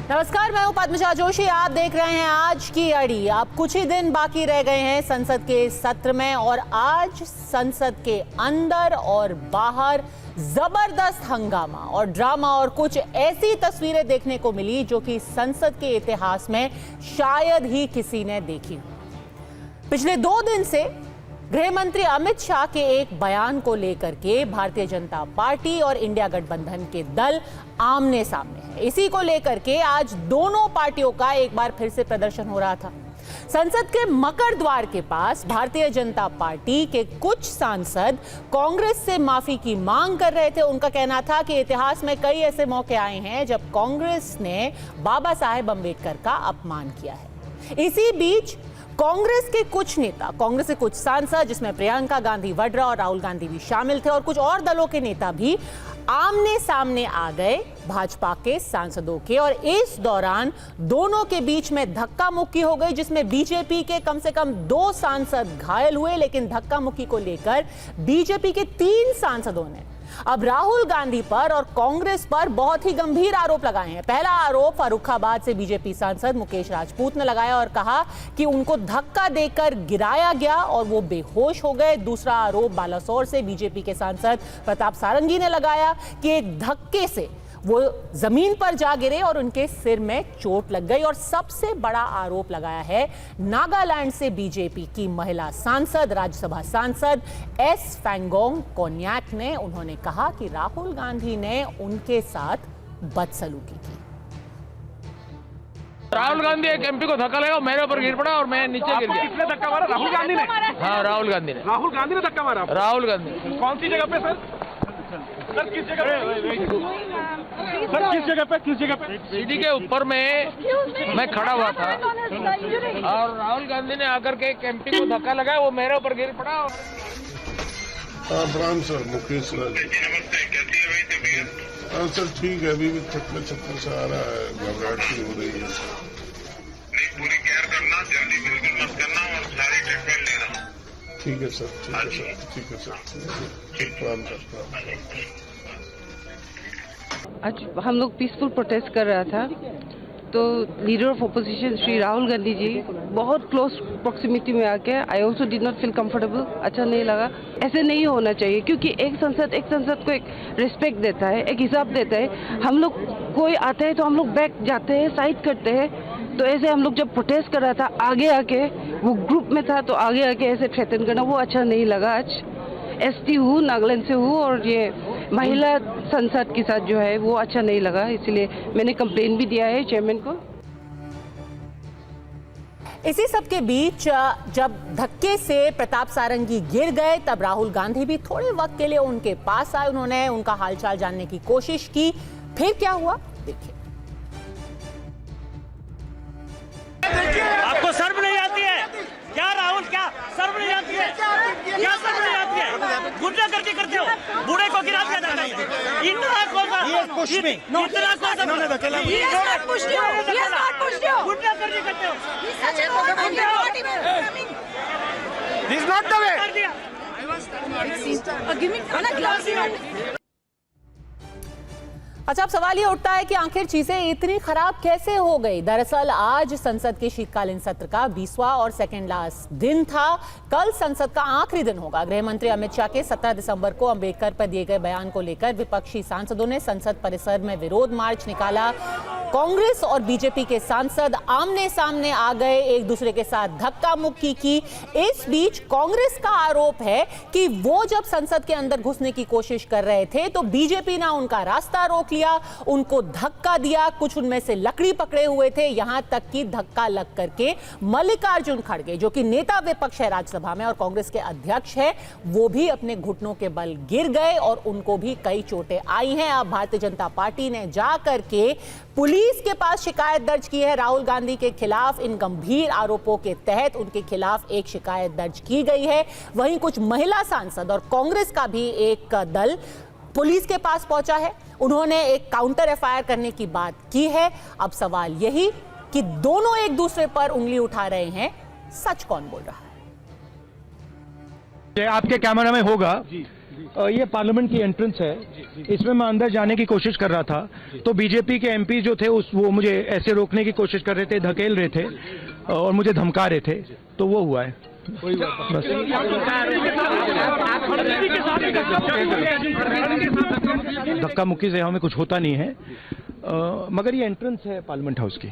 नमस्कार, मैं हूं पद्मजा जोशी। आप देख रहे हैं आज की अड़ी। अब कुछ ही दिन बाकी रह गए हैं संसद के सत्र में और आज संसद के अंदर और बाहर जबरदस्त हंगामा और ड्रामा और कुछ ऐसी तस्वीरें देखने को मिली जो कि संसद के इतिहास में शायद ही किसी ने देखी हो। पिछले 2 दिन से गृह मंत्री अमित शाह के एक बयान को लेकर के भारतीय जनता पार्टी और इंडिया गठबंधन के दल आमने सामने हैं। इसी को लेकर के आज दोनों पार्टियों का एक बार फिर से प्रदर्शन हो रहा था। संसद के मकर द्वार के पास भारतीय जनता पार्टी के कुछ सांसद कांग्रेस से माफी की मांग कर रहे थे। उनका कहना था कि इतिहास में कई ऐसे मौके आए हैं जब कांग्रेस ने बाबा साहेब अंबेडकर का अपमान किया है। इसी बीच कांग्रेस के कुछ नेता, कांग्रेस के कुछ सांसद जिसमें प्रियंका गांधी वड्रा और राहुल गांधी भी शामिल थे और कुछ और दलों के नेता भी आमने सामने आ गए भाजपा के सांसदों के, और इस दौरान दोनों के बीच में धक्का मुक्की हो गई जिसमें बीजेपी के कम से कम 2 सांसद घायल हुए। लेकिन धक्का मुक्की को लेकर बीजेपी के 3 सांसदों ने अब राहुल गांधी पर और कांग्रेस पर बहुत ही गंभीर आरोप लगाए हैं। पहला आरोप फर्रुखाबाद से बीजेपी सांसद मुकेश राजपूत ने लगाया और कहा कि उनको धक्का देकर गिराया गया और वो बेहोश हो गए। दूसरा आरोप बालासोर से बीजेपी के सांसद प्रताप सारंगी ने लगाया कि एक धक्के से वो जमीन पर जा गिरे और उनके सिर में चोट लग गई। और सबसे बड़ा आरोप लगाया है नागालैंड से बीजेपी की महिला सांसद, राज्यसभा सांसद एस फैंगोंग कोन्याक ने। उन्होंने कहा कि राहुल गांधी ने उनके साथ बदसलूकी की। राहुल गांधी एक एमपी को धक्का लगा, मेरे ऊपर गिर पड़ा और मैं नीचे गिर गया। किसने धक्का मारा? राहुल गांधी ने? हाँ, राहुल गांधी ने। राहुल गांधी ने धक्का मारा? राहुल गांधी। कौन सी जगह पे सर? सर किस जगह पे? सर किस जगह पे? किस जगह पे? सीढ़ी के ऊपर में मैं खड़ा हुआ था और राहुल गांधी ने आकर के एक एमपी को धक्का लगाया, वो मेरे ऊपर गिर पड़ा। प्रणाम सर, मुकेश राज। हाँ सर, ठीक है। अभी भी चक्कर से आ रहा है, घबराहट सी हो रही है। नहीं, पूरी केयर करना, जल्दी बिल्कुल मत करना और सारी ट्रीटमेंट लेना। ठीक है सर, ठीक है सर, ठीक है सर, ठीक। प्रणाम सर। आज हम लोग पीसफुल प्रोटेस्ट कर रहा था तो leader of opposition Shri Rahul Gandhi ji बहुत क्लोज प्रॉक्सिमिटी में आके I also did not feel comfortable. अच्छा नहीं लगा। ऐसे नहीं होना चाहिए क्योंकि एक संसद को एक रिस्पेक्ट देता है, एक हिसाब देता है। हम लोग कोई आता है तो हम लोग बैक जाते हैं, साइड करते हैं। तो ऐसे हम लोग जब प्रोटेस्ट कर रहा था आगे आके, वो ग्रुप में था तो आगे आके ऐसे थ्रेटन करना वो अच्छा नहीं लगा। आज एसटी हूँ, नागालैंड से हूँ और ये महिला संसद के साथ जो है वो अच्छा नहीं लगा, इसलिए मैंने कंप्लेन भी दिया है चेयरमैन को। इसी सब के बीच जब धक्के से प्रताप सारंगी गिर गए तब राहुल गांधी भी थोड़े वक्त के लिए उनके पास आए। उन्होंने उनका हालचाल जानने की कोशिश की। फिर क्या हुआ देखिए। आपको शर्म नहीं आती है क्या राहुल? क्या शर्म नहीं आती है? क्या शर्म नहीं आती है? गुंडा करके करते हो, बूढ़े को गिरा दिया जाता है। इतना कौन सा इतना कौन सा गुंडा करके करते हो? This is not the way. अच्छा, अब सवाल ये उठता है कि आखिर चीजें इतनी खराब कैसे हो गई। दरअसल आज संसद के शीतकालीन सत्र का 20वां और सेकेंड लास्ट दिन था। कल संसद का आखिरी दिन होगा। गृह मंत्री अमित शाह के 17 दिसंबर को अंबेडकर पर दिए गए बयान को लेकर विपक्षी सांसदों ने संसद परिसर में विरोध मार्च निकाला। कांग्रेस और बीजेपी के सांसद आमने सामने आ गए, एक दूसरे के साथ धक्का मुक्की की। इस बीच कांग्रेस का आरोप है कि वो जब संसद के अंदर घुसने की कोशिश कर रहे थे तो बीजेपी ने उनका रास्ता रोक लिया, उनको धक्का दिया। कुछ उनमें से लकड़ी पकड़े हुए थे, यहां तक कि धक्का लग करके मल्लिकार्जुन खड़गे जो कि नेता विपक्ष है राज्यसभा में और कांग्रेस के अध्यक्ष है, वो भी अपने घुटनों के बल गिर गए और उनको भी कई चोटें आई हैं। अब भारतीय जनता पार्टी ने जाकर के पुलिस के पास शिकायत दर्ज की है राहुल गांधी के खिलाफ। इन गंभीर आरोपों के तहत उनके खिलाफ एक शिकायत दर्ज की गई है। वहीं कुछ महिला सांसद और कांग्रेस का भी एक दल पुलिस के पास पहुंचा है। उन्होंने एक काउंटर एफआईआर करने की बात की है। अब सवाल यही कि दोनों एक दूसरे पर उंगली उठा रहे हैं, सच कौन बोल रहा है? आपके कैमरा में होगा ये पार्लियामेंट की एंट्रेंस है, इसमें मैं अंदर जाने की कोशिश कर रहा था तो बीजेपी के एमपी जो थे वो मुझे ऐसे रोकने की कोशिश कर रहे थे, धकेल रहे थे और मुझे धमका रहे थे, तो वो हुआ है। धक्का मुक्की से हमें कुछ होता नहीं है, मगर ये एंट्रेंस है पार्लियामेंट हाउस की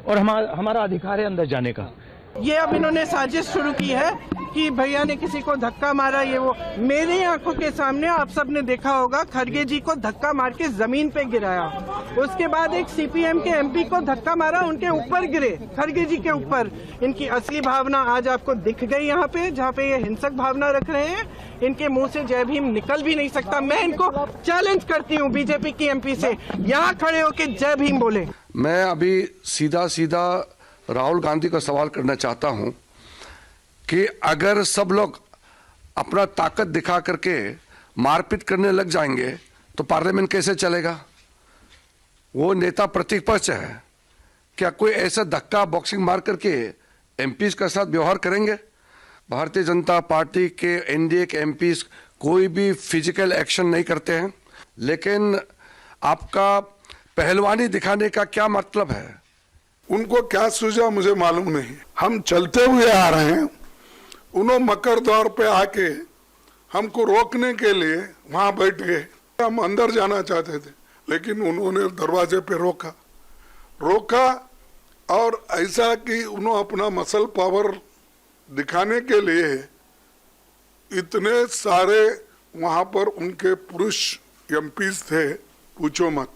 और हमारा अधिकार है अंदर जाने का। ये अब इन्होंने साजिश शुरू की है कि भैया ने किसी को धक्का मारा, ये वो। मेरी आंखों के सामने आप सब ने देखा होगा, खड़गे जी को धक्का मार के जमीन पे गिराया, उसके बाद एक सीपीएम के एमपी को धक्का मारा, उनके ऊपर गिरे, खड़गे जी के ऊपर। इनकी असली भावना आज आपको दिख गई यहाँ पे, जहाँ पे ये हिंसक भावना रख रहे हैं। इनके मुंह से जय भीम निकल भी नहीं सकता। मैं इनको चैलेंज करती हूँ बीजेपी की एमपी से, यहाँ खड़े होके जय भीम बोले। मैं अभी सीधा राहुल गांधी को सवाल करना चाहता हूं कि अगर सब लोग अपना ताकत दिखा करके मारपीट करने लग जाएंगे तो पार्लियामेंट कैसे चलेगा? वो नेता प्रतिपक्ष है, क्या कोई ऐसा धक्का बॉक्सिंग मार करके एमपीज के साथ व्यवहार करेंगे? भारतीय जनता पार्टी के एनडीए के एमपीज कोई भी फिजिकल एक्शन नहीं करते हैं, लेकिन आपका पहलवानी दिखाने का क्या मतलब है? उनको क्या सूझा मुझे मालूम नहीं। हम चलते हुए आ रहे हैं, उन्होंने मकर द्वार पे आके हमको रोकने के लिए वहां बैठ गए। हम अंदर जाना चाहते थे लेकिन उन्होंने दरवाजे पे रोका और ऐसा कि उन्होंने अपना मसल पावर दिखाने के लिए इतने सारे वहां पर उनके पुरुष एमपीज थे, पूछो मत।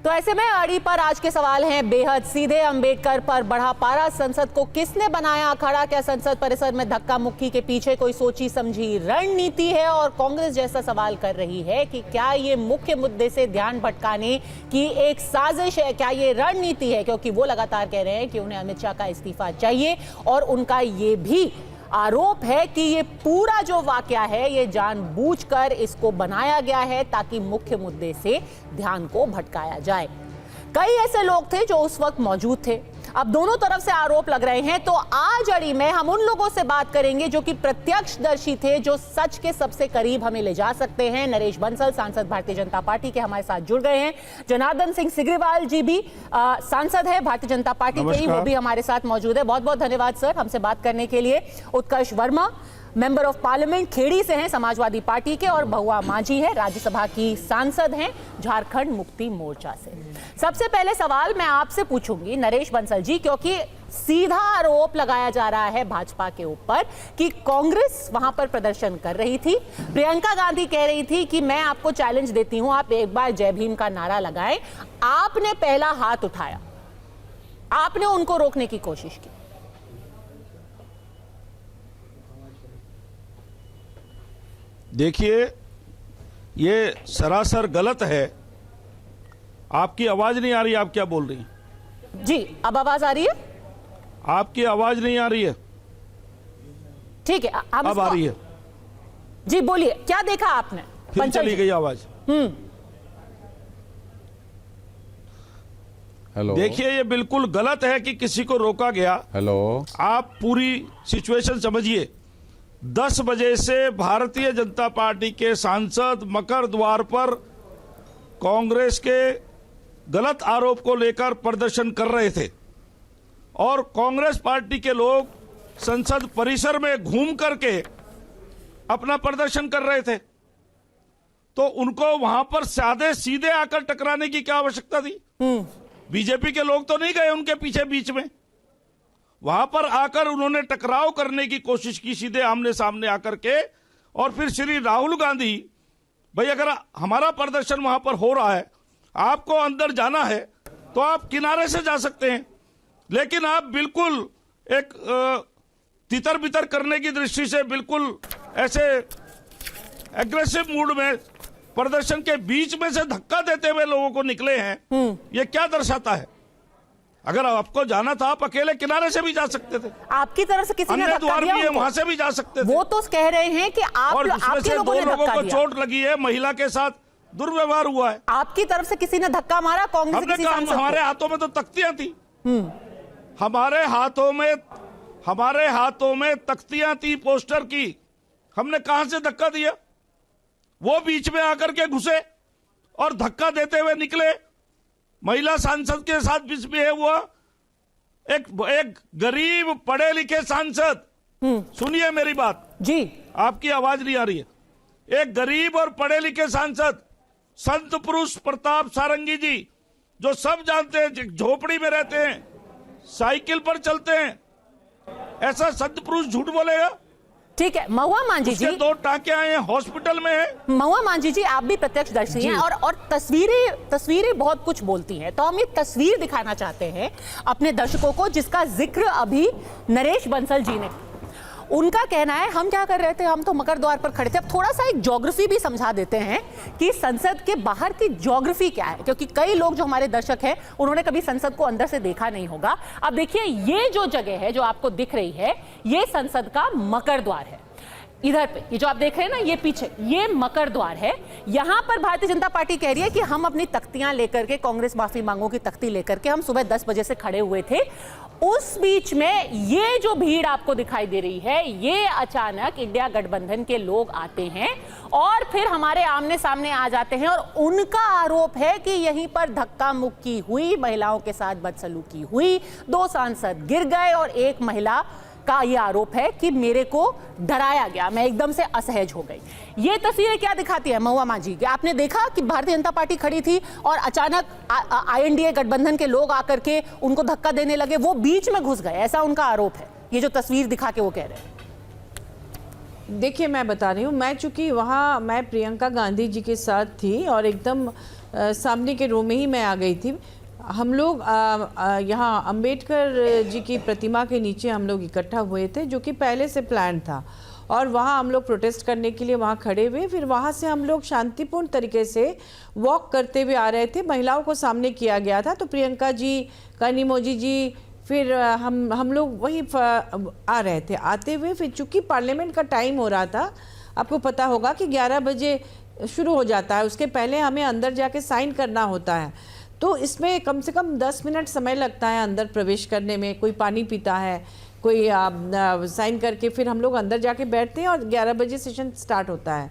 तो ऐसे में अड़ी पर आज के सवाल हैं बेहद सीधे। अंबेडकर पर बढ़ा पारा, संसद को किसने बनाया अखाड़ा? क्या संसद परिसर में धक्का मुक्की के पीछे कोई सोची समझी रणनीति है? और कांग्रेस जैसा सवाल कर रही है कि क्या ये मुख्य मुद्दे से ध्यान भटकाने की एक साजिश है, क्या ये रणनीति है? क्योंकि वो लगातार कह रहे हैं कि उन्हें अमित शाह का इस्तीफा चाहिए और उनका ये भी आरोप है कि ये पूरा जो वाकया है ये जानबूझकर इसको बनाया गया है ताकि मुख्य मुद्दे से ध्यान को भटकाया जाए। कई ऐसे लोग थे जो उस वक्त मौजूद थे। अब दोनों तरफ से आरोप लग रहे हैं, तो आज अड़ी में हम उन लोगों से बात करेंगे जो कि प्रत्यक्षदर्शी थे, जो सच के सबसे करीब हमें ले जा सकते हैं। नरेश बंसल, सांसद भारतीय जनता पार्टी के, हमारे साथ जुड़ गए हैं। जनार्दन सिंह सिग्रीवाल जी भी सांसद है भारतीय जनता पार्टी के ही, वो भी हमारे साथ मौजूद है। बहुत बहुत धन्यवाद सर हमसे बात करने के लिए। Utkarsh Verma member of parliament Kheri से हैं, समाजवादी पार्टी के, और बहुआ माझी है, राज्यसभा की सांसद हैं झारखंड मुक्ति मोर्चा से। सबसे पहले सवाल मैं आपसे पूछूंगी नरेश बंसल जी, क्योंकि सीधा आरोप लगाया जा रहा है भाजपा के ऊपर कि कांग्रेस वहां पर प्रदर्शन कर रही थी। प्रियंका गांधी कह रही थी कि मैं आपको चैलेंज देती हूं, आप एक बार जय भीम का नारा लगाएं। आपने पहला हाथ उठाया, आपने उनको रोकने की कोशिश की। देखिए, ये सरासर गलत है। आपकी आवाज नहीं आ रही, आप क्या बोल रही हैं? जी, अब आवाज आ रही है? आपकी आवाज नहीं आ रही है। ठीक है, अब आ रही है। जी बोलिए, क्या देखा आपने? फिर चली गई आवाज। हेलो। देखिए, ये बिल्कुल गलत है कि किसी को रोका गया। हेलो। आप पूरी सिचुएशन समझिए। 10 बजे से भारतीय जनता पार्टी के सांसद मकर द्वार पर कांग्रेस के गलत आरोप को लेकर प्रदर्शन कर रहे थे और कांग्रेस पार्टी के लोग संसद परिसर में घूम करके अपना प्रदर्शन कर रहे थे, तो उनको वहां पर सादे सीधे आकर टकराने की क्या आवश्यकता थी? बीजेपी के लोग तो नहीं गए उनके पीछे बीच में, वहां पर आकर उन्होंने टकराव करने की कोशिश की सीधे आमने सामने आकर के। और फिर श्री राहुल गांधी, भाई अगर हमारा प्रदर्शन वहां पर हो रहा है, आपको अंदर जाना है तो आप किनारे से जा सकते हैं, लेकिन आप बिल्कुल एक तितर बितर करने की दृष्टि से बिल्कुल ऐसे एग्रेसिव मूड में प्रदर्शन के बीच में से धक्का देते हुए लोगों को निकले हैं। ये क्या दर्शाता है? अगर आपको जाना था आप अकेले किनारे से भी जा सकते थे, आपकी तरफ से किसी ने धक्का द्वार दिया भी है, वहां से भी जा सकते थे। वो तो कह रहे हैं कि और उसमें से 2 लोगों को चोट लगी है, महिला के साथ दुर्व्यवहार हुआ है। आपकी तरफ से किसी ने धक्का मारा? कांग्रेस हमने कहा हमारे हाथों में तो तख्तियां थी, हमारे हाथों में हमारे हाथों में तख्तियां थी पोस्टर की, हमने कहां से धक्का दिया? वो बीच में आकर के घुसे और धक्का देते हुए निकले। महिला सांसद के साथ मिसबिहेव हुआ। एक गरीब पढ़े लिखे सांसद, सुनिए मेरी बात जी, आपकी आवाज नहीं आ रही है। एक गरीब और पढ़े लिखे सांसद संत पुरुष प्रताप सारंगी जी, जो सब जानते हैं, झोपड़ी में रहते हैं, साइकिल पर चलते हैं, ऐसा संत पुरुष झूठ बोलेगा? ठीक है। महुआ मांझी जी, 2 टांके आए हैं, हॉस्पिटल में है। महुआ मांझी जी, आप भी प्रत्यक्षदर्शी हैं और तस्वीरें बहुत कुछ बोलती हैं। तो हम एक तस्वीर दिखाना चाहते हैं अपने दर्शकों को, जिसका जिक्र अभी नरेश बंसल जी ने। उनका कहना है, हम क्या कर रहे थे, हम तो मकर द्वार पर खड़े थे। अब थोड़ा सा एक ज्योग्राफी भी समझा देते हैं कि संसद के बाहर की ज्योग्राफी क्या है, क्योंकि कई लोग जो हमारे दर्शक हैं उन्होंने कभी संसद को अंदर से देखा नहीं होगा। अब देखिए, ये जो जगह है जो आपको दिख रही है, ये संसद का मकर द्वार है। इधर पे ये जो आप देख रहे हैं ना, ये पीछे ये मकर द्वार है। यहां पर भारतीय जनता पार्टी कह रही है कि हम अपनी तख्तियां लेकर के, कांग्रेस माफी मांगों की तख्ती लेकर के हम सुबह 10 बजे से खड़े हुए थे। उस बीच में ये जो भीड़ आपको दिखाई दे रही है, ये अचानक इंडिया गठबंधन के लोग आते हैं और फिर हमारे आमने सामने आ जाते हैं और उनका आरोप है कि यहीं पर धक्का मुक्की हुई, महिलाओं के साथ बदसलूकी हुई, 2 सांसद गिर गए और एक महिला का ये आरोप है कि मेरे को डराया गया, मैं एकदम से असहज हो गई। ये तस्वीरें क्या दिखाती है महुआ मांझी? आपने देखा कि भारतीय जनता पार्टी खड़ी थी और अचानक INDA गठबंधन के लोग आकर के उनको धक्का देने लगे, वो बीच में घुस गए, ऐसा उनका आरोप है। ये जो तस्वीर दिखा के वो कह रहे हैं। देखिए, मैं बता रही हूँ, मैं चूंकि वहाँ मैं प्रियंका गांधी जी के साथ थी और एकदम सामने के रो में ही मैं आ गई थी। हम लोग यहाँ अंबेडकर जी की प्रतिमा के नीचे हम लोग इकट्ठा हुए थे, जो कि पहले से प्लान था, और वहाँ हम लोग प्रोटेस्ट करने के लिए वहाँ खड़े हुए। फिर वहाँ से हम लोग शांतिपूर्ण तरीके से वॉक करते हुए आ रहे थे। महिलाओं को सामने किया गया था, तो प्रियंका जी, कनिमोजी जी, फिर हम लोग वहीं आ रहे थे। आते हुए फिर चूँकि पार्लियामेंट का टाइम हो रहा था, आपको पता होगा कि 11 बजे शुरू हो जाता है, उसके पहले हमें अंदर जाके साइन करना होता है। तो इसमें कम से कम 10 मिनट समय लगता है अंदर प्रवेश करने में। कोई पानी पीता है, कोई साइन करके फिर हम लोग अंदर जाके बैठते हैं और 11 बजे सेशन स्टार्ट होता है।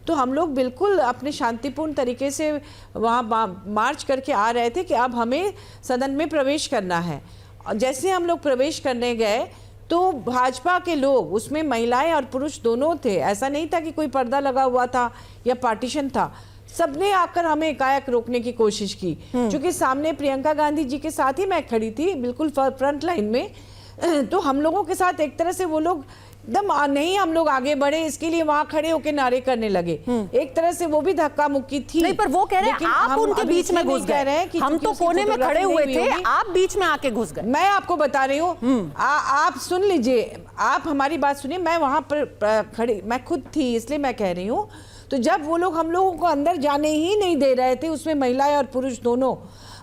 तो हम लोग बिल्कुल अपने शांतिपूर्ण तरीके से वहाँ मार्च करके आ रहे थे कि अब हमें सदन में प्रवेश करना है। जैसे हम लोग प्रवेश करने गए तो भाजपा के लोग, उसमें महिलाएं और पुरुष दोनों थे, ऐसा नहीं था कि कोई पर्दा लगा हुआ था या पार्टीशन था। सबने आकर हमें एकाएक रोकने की कोशिश की, क्योंकि सामने प्रियंका गांधी जी के साथ ही मैं खड़ी थी, बिल्कुल फ्रंट लाइन में। तो हम लोगों के साथ एक तरह से वो लोग एकदम नहीं, हम लोग आगे बढ़े इसके लिए वहां खड़े होकर नारे करने लगे। एक तरह से वो भी धक्का मुक्की थी। नहीं, पर वो कह रहे हैं आप उनके बीच में घुस गए, हम तो कोने में खड़े हुए थे, आप बीच में आके घुस गए। मैं आपको बता रही हूँ, आप सुन लीजिए, आप हमारी बात सुनिए। मैं वहां पर खड़ी, मैं खुद थी, इसलिए मैं कह रही हूँ। तो जब वो लोग हम लोगों को अंदर जाने ही नहीं दे रहे थे, उसमें महिलाएं और पुरुष दोनों,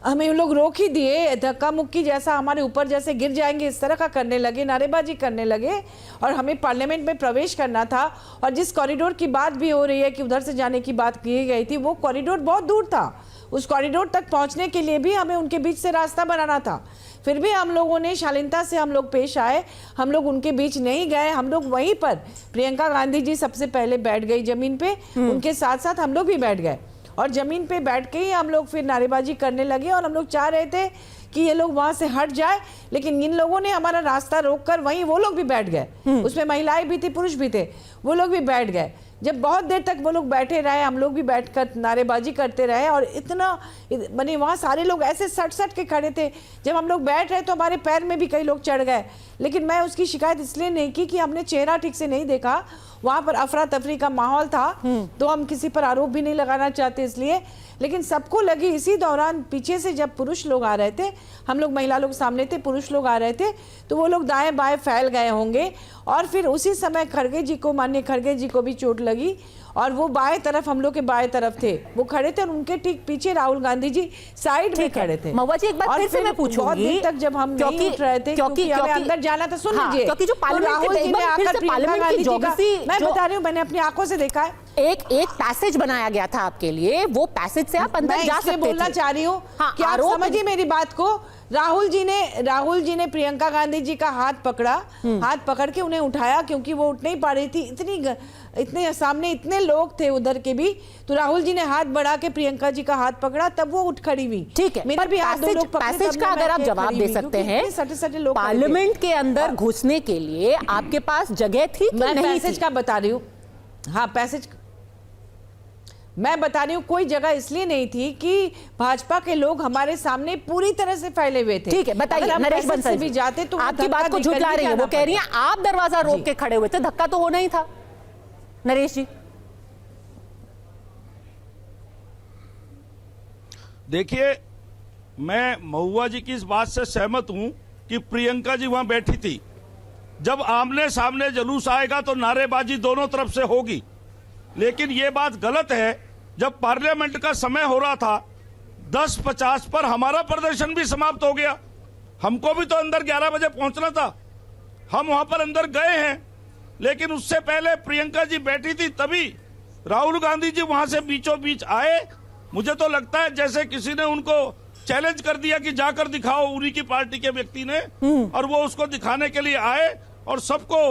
हमें वो लोग रोक ही दिए, धक्का मुक्की जैसा हमारे ऊपर जैसे गिर जाएंगे इस तरह का करने लगे, नारेबाजी करने लगे। और हमें पार्लियामेंट में प्रवेश करना था, और जिस कॉरिडोर की बात भी हो रही है कि उधर से जाने की बात की गई थी, वो कॉरिडोर बहुत दूर था। उस कॉरिडोर तक पहुंचने के लिए भी हमें उनके बीच से रास्ता बनाना था। फिर भी हम लोगों ने शालीनता से हम लोग पेश आए, हम लोग उनके बीच नहीं गए। हम लोग वहीं पर, प्रियंका गांधी जी सबसे पहले बैठ गई जमीन पे, उनके साथ साथ हम लोग भी बैठ गए और जमीन पे बैठ के ही हम लोग फिर नारेबाजी करने लगे। और हम लोग चाह रहे थे कि ये लोग वहां से हट जाए, लेकिन इन लोगों ने हमारा रास्ता रोककर वहीं वो लोग भी बैठ गए। उसमें महिलाएं भी थी, पुरुष भी थे, वो लोग भी बैठ गए। जब बहुत देर तक वो लोग बैठे रहे, हम लोग भी बैठकर नारेबाजी करते रहे। और इतना बने वहाँ सारे लोग ऐसे सट के खड़े थे। जब हम लोग बैठ रहे तो हमारे पैर में भी कई लोग चढ़ गए, लेकिन मैं उसकी शिकायत इसलिए नहीं की कि हमने चेहरा ठीक से नहीं देखा। वहाँ पर अफरा तफरी का माहौल था, तो हम किसी पर आरोप भी नहीं लगाना चाहते इसलिए। लेकिन सबको लगी इसी दौरान, पीछे से जब पुरुष लोग आ रहे थे, हम लोग महिला लोग सामने थे, पुरुष लोग आ रहे थे, तो वो लोग दाएं बाएं फैल गए होंगे। और फिर उसी समय खड़गे जी को, माननीय खड़गे जी को भी चोट लगी, और वो बाएं तरफ, हम लोग के बाएं तरफ थे, वो खड़े थे, और उनके ठीक पीछे राहुल गांधी जी साइड में खड़े थे। महुआ जी, एक बार फिर से मैं पूछूंगी, बहुत देर तक जब हम नहीं उठ रहे थे, क्योंकि हमें अंदर जाना था। सुन लीजिए, क्योंकि जो राहुल जी ने आकर प्रियंका गांधी जी का, मैं बता रही हूँ, मैंने अपनी आंखों से देखा है, एक पैसेज बनाया गया था आपके लिए, वो पैसेज से आप अंदर जा सकते थे। बोलना चाह रही हूँ हाँ, कि आप समझिए मेरी बात को। राहुल जी ने प्रियंका गांधी जी का हाथ पकड़ा, हाथ पकड़ के उन्हें उठाया क्योंकि वो उठ नहीं पा रही थी, इतने सामने इतने लोग थे उधर के भी, तो राहुल जी ने हाथ बढ़ा के प्रियंका जी का हाथ पकड़ा, तब वो उठ खड़ी हुई। ठीक है, मेरे भी हाथ दो लोग पकड़े, पैसेज का अगर आप जवाब दे सकते हैं, सटे लोग पार्लियामेंट के अंदर घुसने के लिए आपके पास जगह थी कि नहीं? पैसेज का बता रही हूँ। हाँ, पैसेज मैं बता रही हूँ, कोई जगह इसलिए नहीं थी कि भाजपा के लोग हमारे सामने पूरी तरह से फैले हुए थे। ठीक है, बताइए नरेश बंसल भी जाते तो आपकी बात को झुठला रही है, वो कह रही है आप दरवाजा रोक के खड़े हुए थे, धक्का तो होना ही था। नरेश जी देखिए, मैं महुआ जी की इस बात से सहमत हूं कि प्रियंका जी वहां बैठी थी। जब आमने सामने जुलूस आएगा तो नारेबाजी दोनों तरफ से होगी, लेकिन ये बात गलत है। जब पार्लियामेंट का समय हो रहा था 10:50 पर हमारा प्रदर्शन भी समाप्त हो गया। हमको भी तो अंदर 11 बजे पहुंचना था, हम वहां पर अंदर गए हैं, लेकिन उससे पहले प्रियंका जी बैठी थी, तभी राहुल गांधी जी वहां से बीचों बीच आए। मुझे तो लगता है जैसे किसी ने उनको चैलेंज कर दिया कि जाकर दिखाओ, उन्हीं की पार्टी के व्यक्ति ने, और वो उसको दिखाने के लिए आए और सबको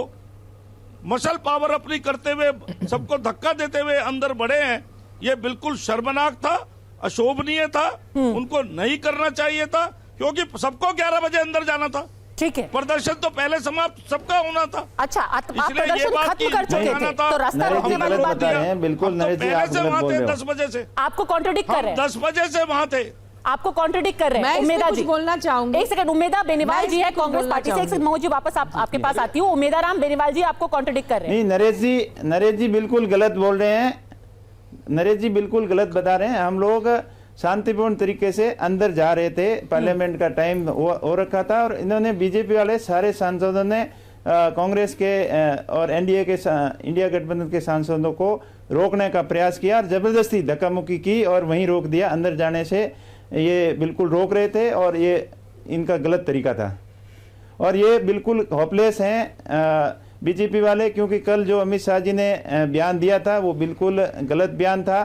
मसल पावर अपनी करते हुए, सबको धक्का देते हुए अंदर बढ़े हैं। ये बिल्कुल शर्मनाक था, अशोभनीय था, उनको नहीं करना चाहिए था, क्योंकि सबको 11 बजे अंदर जाना था। ठीक है, प्रदर्शन तो पहले समाप्त सबका होना था। अच्छा, आप प्रदर्शन खत्म कर चुके थे, तो रास्ता रोकने वाली बात बता रहे हैं, बिल्कुल नरेश जी आप गलत बोल रहे हो। 10 बजे से आपको कॉन्ट्रडिक्ट कर रहे हैं, 10 बजे से वहां थे। आपको कॉन्ट्रडिक्ट कर रहे हैं। मैं उमेदा जी बोलना चाहूंगी, एक सेकंड। उमेदा बेनीवाल जी है कांग्रेस पार्टी से, एक सेकंड जी वापस आपके पास आती हूँ। उमेदा राम बेनीवाल जी आपको कॉन्ट्रडिक्ट कर रहे हैं। नहीं, नरेश जी बिल्कुल गलत बोल रहे हैं, नरेश जी बिल्कुल गलत बता रहे हैं। हम लोग शांतिपूर्ण तरीके से अंदर जा रहे थे, पार्लियामेंट का टाइम हो रखा था, और इन्होंने बीजेपी वाले सारे सांसदों ने कांग्रेस के और एनडीए के इंडिया गठबंधन के सांसदों को रोकने का प्रयास किया और जबरदस्ती धक्का मुक्की की और वहीं रोक दिया। अंदर जाने से ये बिल्कुल रोक रहे थे और ये इनका गलत तरीका था, और ये बिल्कुल होपलेस हैं बीजेपी वाले, क्योंकि कल जो अमित शाह जी ने बयान दिया था वो बिल्कुल गलत बयान था।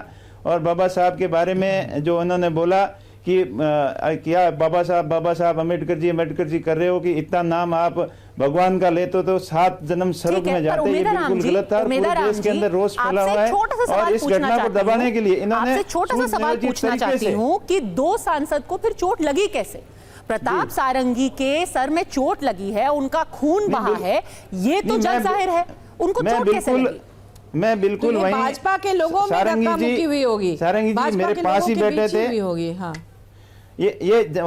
और बाबा साहब के बारे में जो उन्होंने बोला कि क्या बाबा साहब अम्बेडकर जी कर रहे हो कि इतना नाम आप भगवान का लेते तो 7 जन्म स्वर्ग में जाते, ये बिल्कुल गलत था। पूरे देश के अंदर रोष फैला हुआ है और इस घटना को दबाने के लिए इन्होंने छोटा सा सवाल पूछना चाहती हूँ कि 2 सांसद को फिर चोट लगी कैसे? प्रताप सारंगी के सर में चोट लगी है, उनका खून बहा है, ये तो जग जाहिर है, उनको चोट कैसे लगी? मैं बिल्कुल वही, भाजपा के लोगों में धक्का मुक्की हुई होगी, सारंगी जी मेरे पास ही बैठे थे होगी। हाँ, ये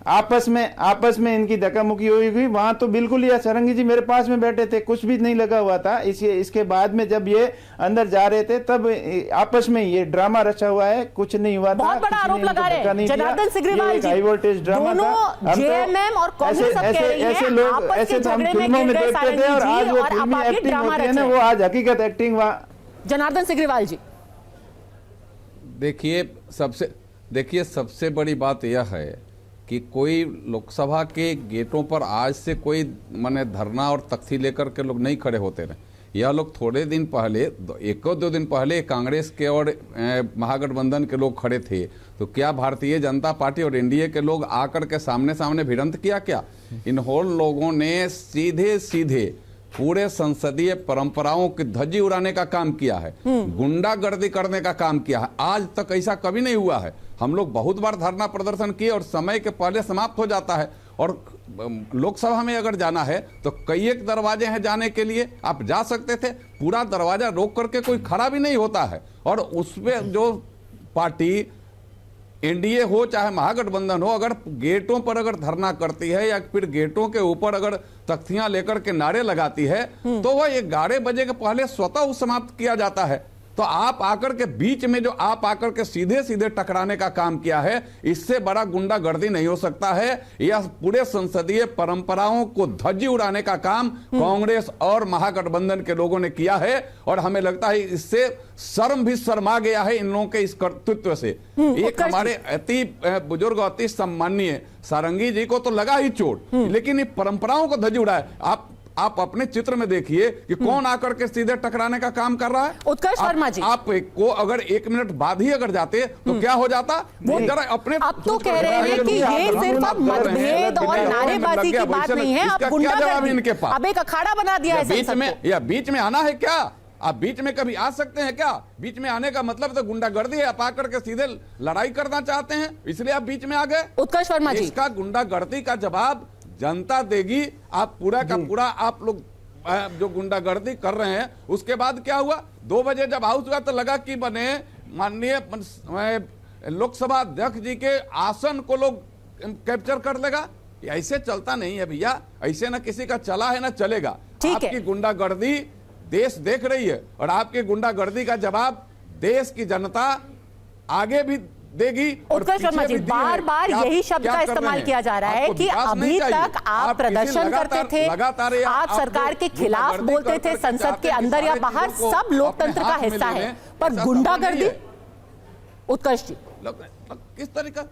आपस में इनकी धक्का मुक्की हुई वहां तो बिल्कुल, ये सारंगी जी मेरे पास में बैठे थे, कुछ भी नहीं लगा हुआ था। इसके बाद में जब ये अंदर जा रहे थे तब आपस में ये ड्रामा रचा हुआ है, कुछ नहीं हुआ था। बहुत बड़ा आरोप लगा रहे हैं जनार्दन सिग्रीवाल जी, हाई वोल्टेज ड्रामा था। जेएमएम और कांग्रेस सब कह रही है ऐसे लोग, ऐसे तो हम फिल्मों में देखते थे, और आज वो फिल्मी एक्टिंग होती है ना, वो आज हकीकत एक्टिंग। जनार्दन सिग्रीवाल जी देखिए सबसे बड़ी बात यह है कि कोई लोकसभा के गेटों पर आज से कोई माने धरना और तख्ती लेकर के लोग नहीं खड़े होते रहे। यह लोग थोड़े दिन पहले, 1-2 दिन पहले कांग्रेस के और महागठबंधन के लोग खड़े थे, तो क्या भारतीय जनता पार्टी और एनडीए के लोग आकर के सामने सामने भिड़ंत किया क्या? इन लोगों ने सीधे सीधे पूरे संसदीय परंपराओं की धज्जी उड़ाने का काम किया है, गुंडागर्दी करने का काम किया है। आज तक ऐसा कभी नहीं हुआ है। हम लोग बहुत बार धरना प्रदर्शन किए और समय के पहले समाप्त हो जाता है। और लोकसभा में अगर जाना है तो कई एक दरवाजे हैं जाने के लिए, आप जा सकते थे, पूरा दरवाजा रोक करके कोई खड़ा भी नहीं होता है। और उसमें जो पार्टी एनडीए हो चाहे महागठबंधन हो, अगर गेटों पर अगर धरना करती है या फिर गेटों के ऊपर अगर तख्तियां लेकर के नारे लगाती है, तो वह 11 बजे के पहले स्वतः समाप्त किया जाता है। तो आप आकर के बीच में जो आप आकर के सीधे सीधे टकराने का काम किया है, इससे बड़ा गुंडागर्दी नहीं हो सकता है। यह पूरे संसदीय परंपराओं को धज्जी उड़ाने का काम कांग्रेस और महागठबंधन के लोगों ने किया है, और हमें लगता है इससे शर्म भी शर्मा गया है इन लोगों के इस कर्तृत्व से। एक हमारे अति बुजुर्ग, अति सम्माननीय सारंगी जी को तो लगा ही चोट, लेकिन ये परंपराओं को धज्जी उड़ाया। आप अपने चित्र में देखिए कि कौन आकर के सीधे टकराने का काम कर रहा है। उत्कर्ष वर्मा जी, आप को अगर 1 मिनट बाद ही अगर जाते तो क्या हो जाता, वो जरा अपने अब तो कह रहे हैं कि ये सिर्फ अब मतभेद और नारेबाजी की बात नहीं है, अब गुंडागर्दी, इनके पास अब एक अखाड़ा बना दिया है बीच में, या बीच में आना है क्या? आप बीच में कभी आ सकते हैं क्या? बीच में आने का मतलब तो गुंडागर्दी है, आप आकर के सीधे लड़ाई करना चाहते हैं, इसलिए आप बीच में आ गए। उत्कर्ष वर्मा जी, इसका गुंडागर्दी का जवाब जनता देगी। आप पूरा का पूरा आप लोग जो गुंडागर्दी कर रहे हैं, उसके बाद क्या हुआ? 2 बजे जब हाउस हुआ तो लगा कि बने माननीय लोकसभा अध्यक्ष जी के आसन को लोग कैप्चर कर लेगा। ऐसे चलता नहीं है भैया, ऐसे ना किसी का चला है ना चलेगा। आपकी गुंडागर्दी देश देख रही है और आपकी गुंडागर्दी का जवाब देश की जनता आगे भी देगी। उत्कर्ष शर्मा जी, बार बार यही शब्द का इस्तेमाल किया जा रहा है कि अभी तक आप प्रदर्शन करते थे, आप सरकार के खिलाफ बोलते थे, संसद के अंदर या बाहर, सब लोकतंत्र का हिस्सा है, पर गुंडागर्दी। उत्कर्ष जी, किस तरीका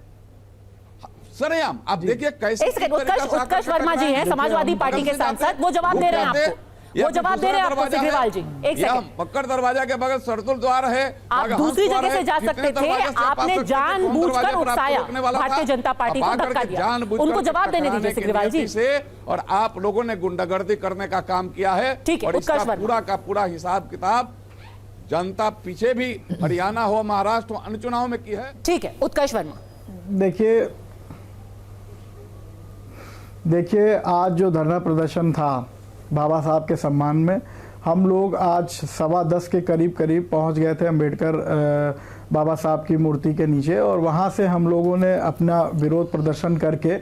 सरेआम आप देखिए कैसे। उत्कर्ष वर्मा जी हैं समाजवादी पार्टी के सांसद, वो जवाब दे रहे हैं आपको, वो जवाब दे रहे हैं आपको सिग्रीवाल जी। एक सेकंड, पक्कड़ दरवाजा के बगल सरतुल द्वार है, आप दूसरी जगह से जा सकते थे, आपने जानबूझकर उकसाया भारतीय जनता पार्टी को, धक्का दिया। उनको जवाब देने दीजिए सिग्रीवाल जी। और आप लोगों ने गुंडागर्दी करने का काम किया है, ठीक है, और इसका पूरा का पूरा हिसाब किताब जनता पीछे भी हरियाणा हो, महाराष्ट्र हो, अन्य चुनाव में की है। ठीक है, उत्कर्ष वर्मा। देखिए आज जो धरना प्रदर्शन था बाबा साहब के सम्मान में, हम लोग आज 10:15 के करीब पहुंच गए थे अंबेडकर बाबा साहब की मूर्ति के नीचे, और वहां से हम लोगों ने अपना विरोध प्रदर्शन करके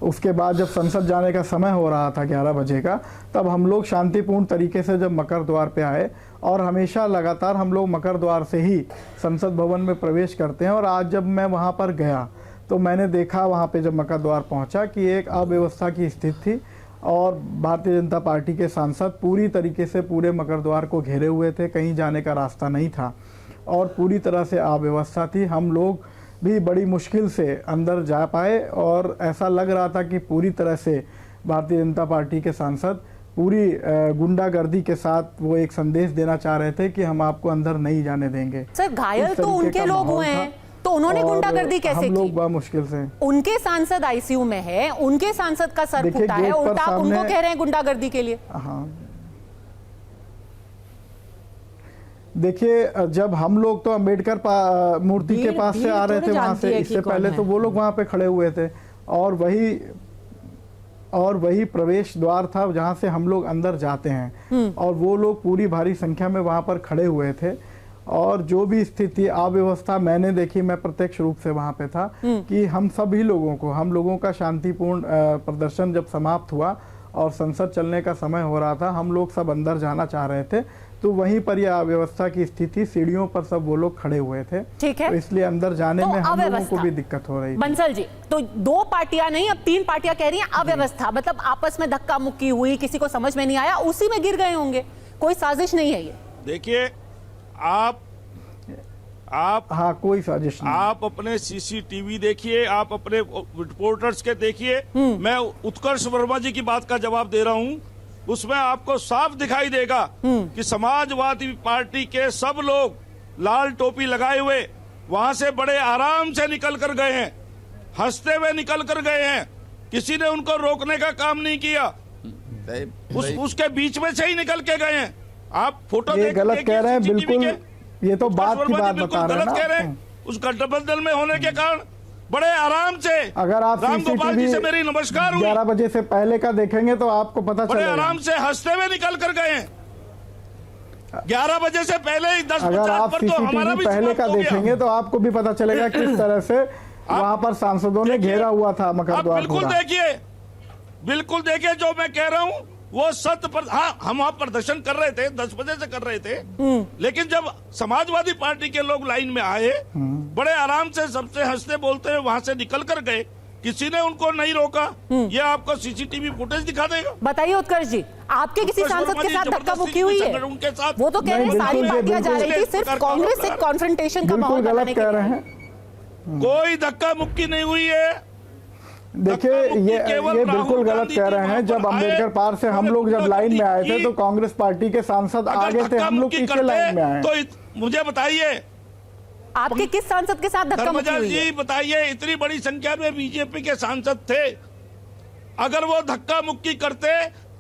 उसके बाद जब संसद जाने का समय हो रहा था 11 बजे का, तब हम लोग शांतिपूर्ण तरीके से जब मकर द्वार पे आए, और हमेशा लगातार हम लोग मकर द्वार से ही संसद भवन में प्रवेश करते हैं। और आज जब मैं वहाँ पर गया तो मैंने देखा वहाँ पे जब मकर द्वार पहुँचा कि एक अव्यवस्था की स्थिति थी, और भारतीय जनता पार्टी के सांसद पूरी तरीके से पूरे मकर द्वार को घेरे हुए थे, कहीं जाने का रास्ता नहीं था और पूरी तरह से अव्यवस्था थी। हम लोग भी बड़ी मुश्किल से अंदर जा पाए, और ऐसा लग रहा था कि पूरी तरह से भारतीय जनता पार्टी के सांसद पूरी गुंडागर्दी के साथ वो एक संदेश देना चाह रहे थे कि हम आपको अंदर नहीं जाने देंगे। सर, घायल तो उनके लोग हुए हैं, तो उन्होंने गुंडागर्दी कैसे की? हम लोग बहुत मुश्किल से, उनके सांसद आईसीयू में है, उनके सांसद का सर फूटा है, उल्टा आप उनको कह रहे हैं गुंडागर्दी के लिए। हाँ, देखिए जब हम लोग तो अंबेडकर मूर्ति के पास से आ रहे थे वहां से, इससे पहले तो वो लोग वहां पे खड़े हुए थे, और वही प्रवेश द्वार था जहां से हम लोग अंदर जाते हैं, और वो लोग पूरी भारी संख्या में वहां पर खड़े हुए थे। और जो भी स्थिति अव्यवस्था मैंने देखी, मैं प्रत्यक्ष रूप से वहां पे था, कि हम लोगों का शांतिपूर्ण प्रदर्शन जब समाप्त हुआ और संसद चलने का समय हो रहा था, हम लोग सब अंदर जाना चाह रहे थे, तो वहीं पर यह अव्यवस्था की स्थिति, सीढ़ियों पर सब वो लोग खड़े हुए थे। ठीक है, तो इसलिए अंदर जाने में हम लोगों को भी दिक्कत हो रही थी। बंसल जी, तो 2 पार्टियां नहीं, अब 3 पार्टियां कह रही हैं अव्यवस्था, मतलब आपस में धक्का मुक्की हुई, किसी को समझ में नहीं आया, उसी में गिर गए होंगे, कोई साजिश नहीं है ये। देखिए आप हाँ, कोई साजिश नहीं। आप अपने सीसीटीवी देखिए, आप अपने रिपोर्टर्स के देखिए। मैं उत्कर्ष वर्मा जी की बात का जवाब दे रहा हूं, उसमें आपको साफ दिखाई देगा कि समाजवादी पार्टी के सब लोग लाल टोपी लगाए हुए वहां से बड़े आराम से निकल कर गए हैं, हंसते हुए निकल कर गए हैं, किसी ने उनको रोकने का काम नहीं किया, उसके बीच में से ही निकल के गए हैं। आप फोटो गलत कह रहे हैं, बिल्कुल ये तो बात की बात बता रहे हैं ना। उस गठबंधन में होने के कारण बड़े आराम से, अगर आप रामगोपाल जी से मेरी नमस्कार हुई, 11 बजे से पहले का देखेंगे तो आपको पता चलेगा। बड़े आराम से हंसते हुए निकल कर गए हैं। 11 बजे से पहले 10 अगर आप सीसीटीवी पहले का देखेंगे तो आपको भी पता चलेगा किस तरह से वहां पर सांसदों ने घेरा हुआ था मकर द्वार। बिल्कुल देखिए जो मैं कह रहा हूँ वो सत्य पर। हाँ, हम वहाँ प्रदर्शन कर रहे थे, 10 बजे से कर रहे थे, लेकिन जब समाजवादी पार्टी के लोग लाइन में आए, बड़े आराम से सबसे हंसते बोलते हुए वहाँ से निकल कर गए, किसी ने उनको नहीं रोका। ये आपको सीसीटीवी फुटेज दिखा देगा। बताइए उत्कर्ष जी, आपके किसी सांसद के साथ धक्का मुक्की हुई है? उनके साथ वो तो कह रहे हैं सारी पार्टियां जा रही थी, सिर्फ कांग्रेस से कॉन्फ्रंटेशन का माहौल बनाने के लिए। कोई धक्का मुक्की नहीं हुई है। देखिए ये बिल्कुल गलत कह रहे हैं। जब अम्बेडकर पार्क से हम लोग जब लाइन में आए थे तो कांग्रेस पार्टी के सांसद आगे थे, हम लोग पीछे लाइन में आए। तो मुझे बताइए, आपके किस सांसद के साथ धक्का मुक्की हुई है? जी बताइए, इतनी बड़ी संख्या में बीजेपी के सांसद थे, अगर वो धक्का मुक्की करते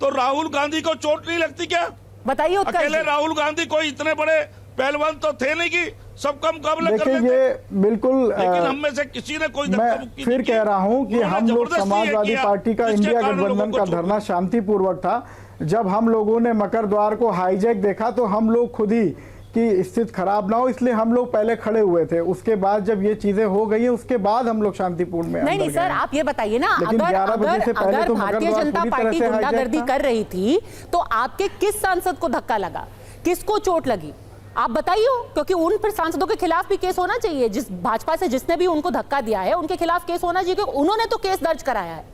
तो राहुल गांधी को चोट नहीं लगती क्या? बताइए। अकेले राहुल गांधी कोई इतने बड़े पहलवान तो थे नहीं कि सबका मुकाबला कर लेते। ये बिल्कुल, लेकिन हम में से किसी ने कोई धक्का मुक्की फिर कह रहा हूं कि हम लोग समाजवादी पार्टी का इंडिया गठबंधन का धरना शांतिपूर्वक था। जब हम लोगों ने मकर द्वार को हाईजैक देखा तो हम लोग खुद ही कि स्थिति खराब ना हो, इसलिए हम लोग पहले खड़े हुए थे। उसके बाद जब ये चीजें हो गई है उसके बाद हम लोग शांतिपूर्ण में नहीं सर, आप ये बताइए ना, अगर भारतीय जनता पार्टी गुंडागर्दी कर रही थी तो आपके किस सांसद को धक्का लगा, किसको चोट लगी, आप बताइए। क्योंकि उन पर सांसदों के खिलाफ भी केस होना चाहिए। जिस भाजपा से जिसने भी उनको धक्का दिया है उनके खिलाफ केस होना चाहिए, क्योंकि उन्होंने तो केस दर्ज कराया है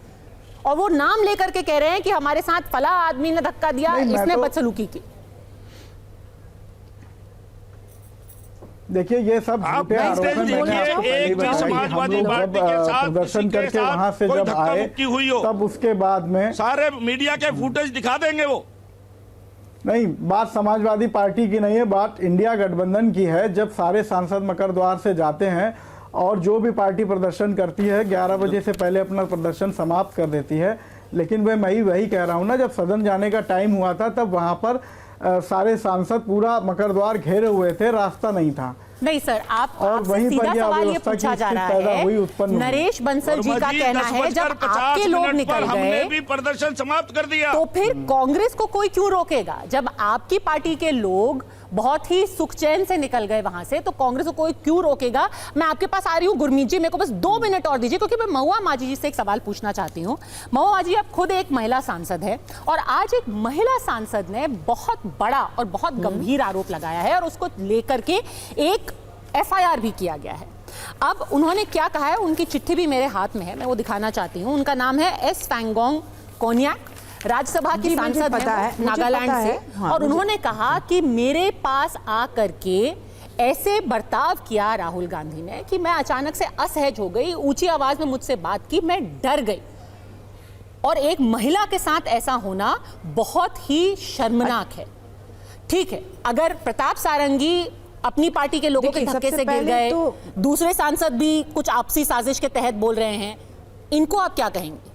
और वो नाम लेकर के कह रहे हैं कि हमारे साथ फला आदमी ने धक्का दिया, इसने बदसलूकी की। देखिए ये सब समाजवादी पार्टी के साथ प्रदर्शन करके वहां से जब आए तब उसके बाद में सारे मीडिया के फुटेज दिखा देंगे। वो नहीं, बात समाजवादी पार्टी की नहीं है, बात इंडिया गठबंधन की है। जब सारे सांसद मकर द्वार से जाते हैं और जो भी पार्टी प्रदर्शन करती है 11 बजे से पहले अपना प्रदर्शन समाप्त कर देती है। लेकिन मैं वही कह रहा हूं ना, जब सदन जाने का टाइम हुआ था तब वहां पर सारे सांसद पूरा मकर द्वार घेरे हुए थे, रास्ता नहीं था। नहीं सर, आपसे सीधा सवाल ये पूछा जा रहा है। नरेश बंसल जी का कहना है जब आपके लोग निकल गए भी प्रदर्शन समाप्त कर दिया, तो फिर कांग्रेस को कोई क्यों रोकेगा? जब आपकी पार्टी के लोग बहुत ही सुखचैन से निकल गए वहां से तो कांग्रेस को कोई क्यों रोकेगा? मैं आपके पास आ रही हूं गुरमीत जी, मेरे को बस 2 मिनट और दीजिए, क्योंकि मैं महुआ माझी जी से एक सवाल पूछना चाहती हूं। महुआ माझी, आप खुद एक महिला सांसद है और आज एक महिला सांसद ने बहुत बड़ा और बहुत गंभीर आरोप लगाया है और उसको लेकर के एक FIR भी किया गया है। अब उन्होंने क्या कहा है, उनकी चिट्ठी भी मेरे हाथ में है, मैं वो दिखाना चाहती हूं। उनका नाम है एस फैंगोंग कोन्याक, राज्यसभा की सांसद है नागालैंड से। हाँ, और उन्होंने कहा कि मेरे पास आकर के ऐसे बर्ताव किया राहुल गांधी ने कि मैं अचानक से असहज हो गई, ऊंची आवाज में मुझसे बात की, मैं डर गई। और एक महिला के साथ ऐसा होना बहुत ही शर्मनाक है। ठीक है, अगर प्रताप सारंगी अपनी पार्टी के लोगों के धक्के से गिर गए, दूसरे सांसद भी कुछ आपसी साजिश के तहत बोल रहे हैं, इनको आप क्या कहेंगे?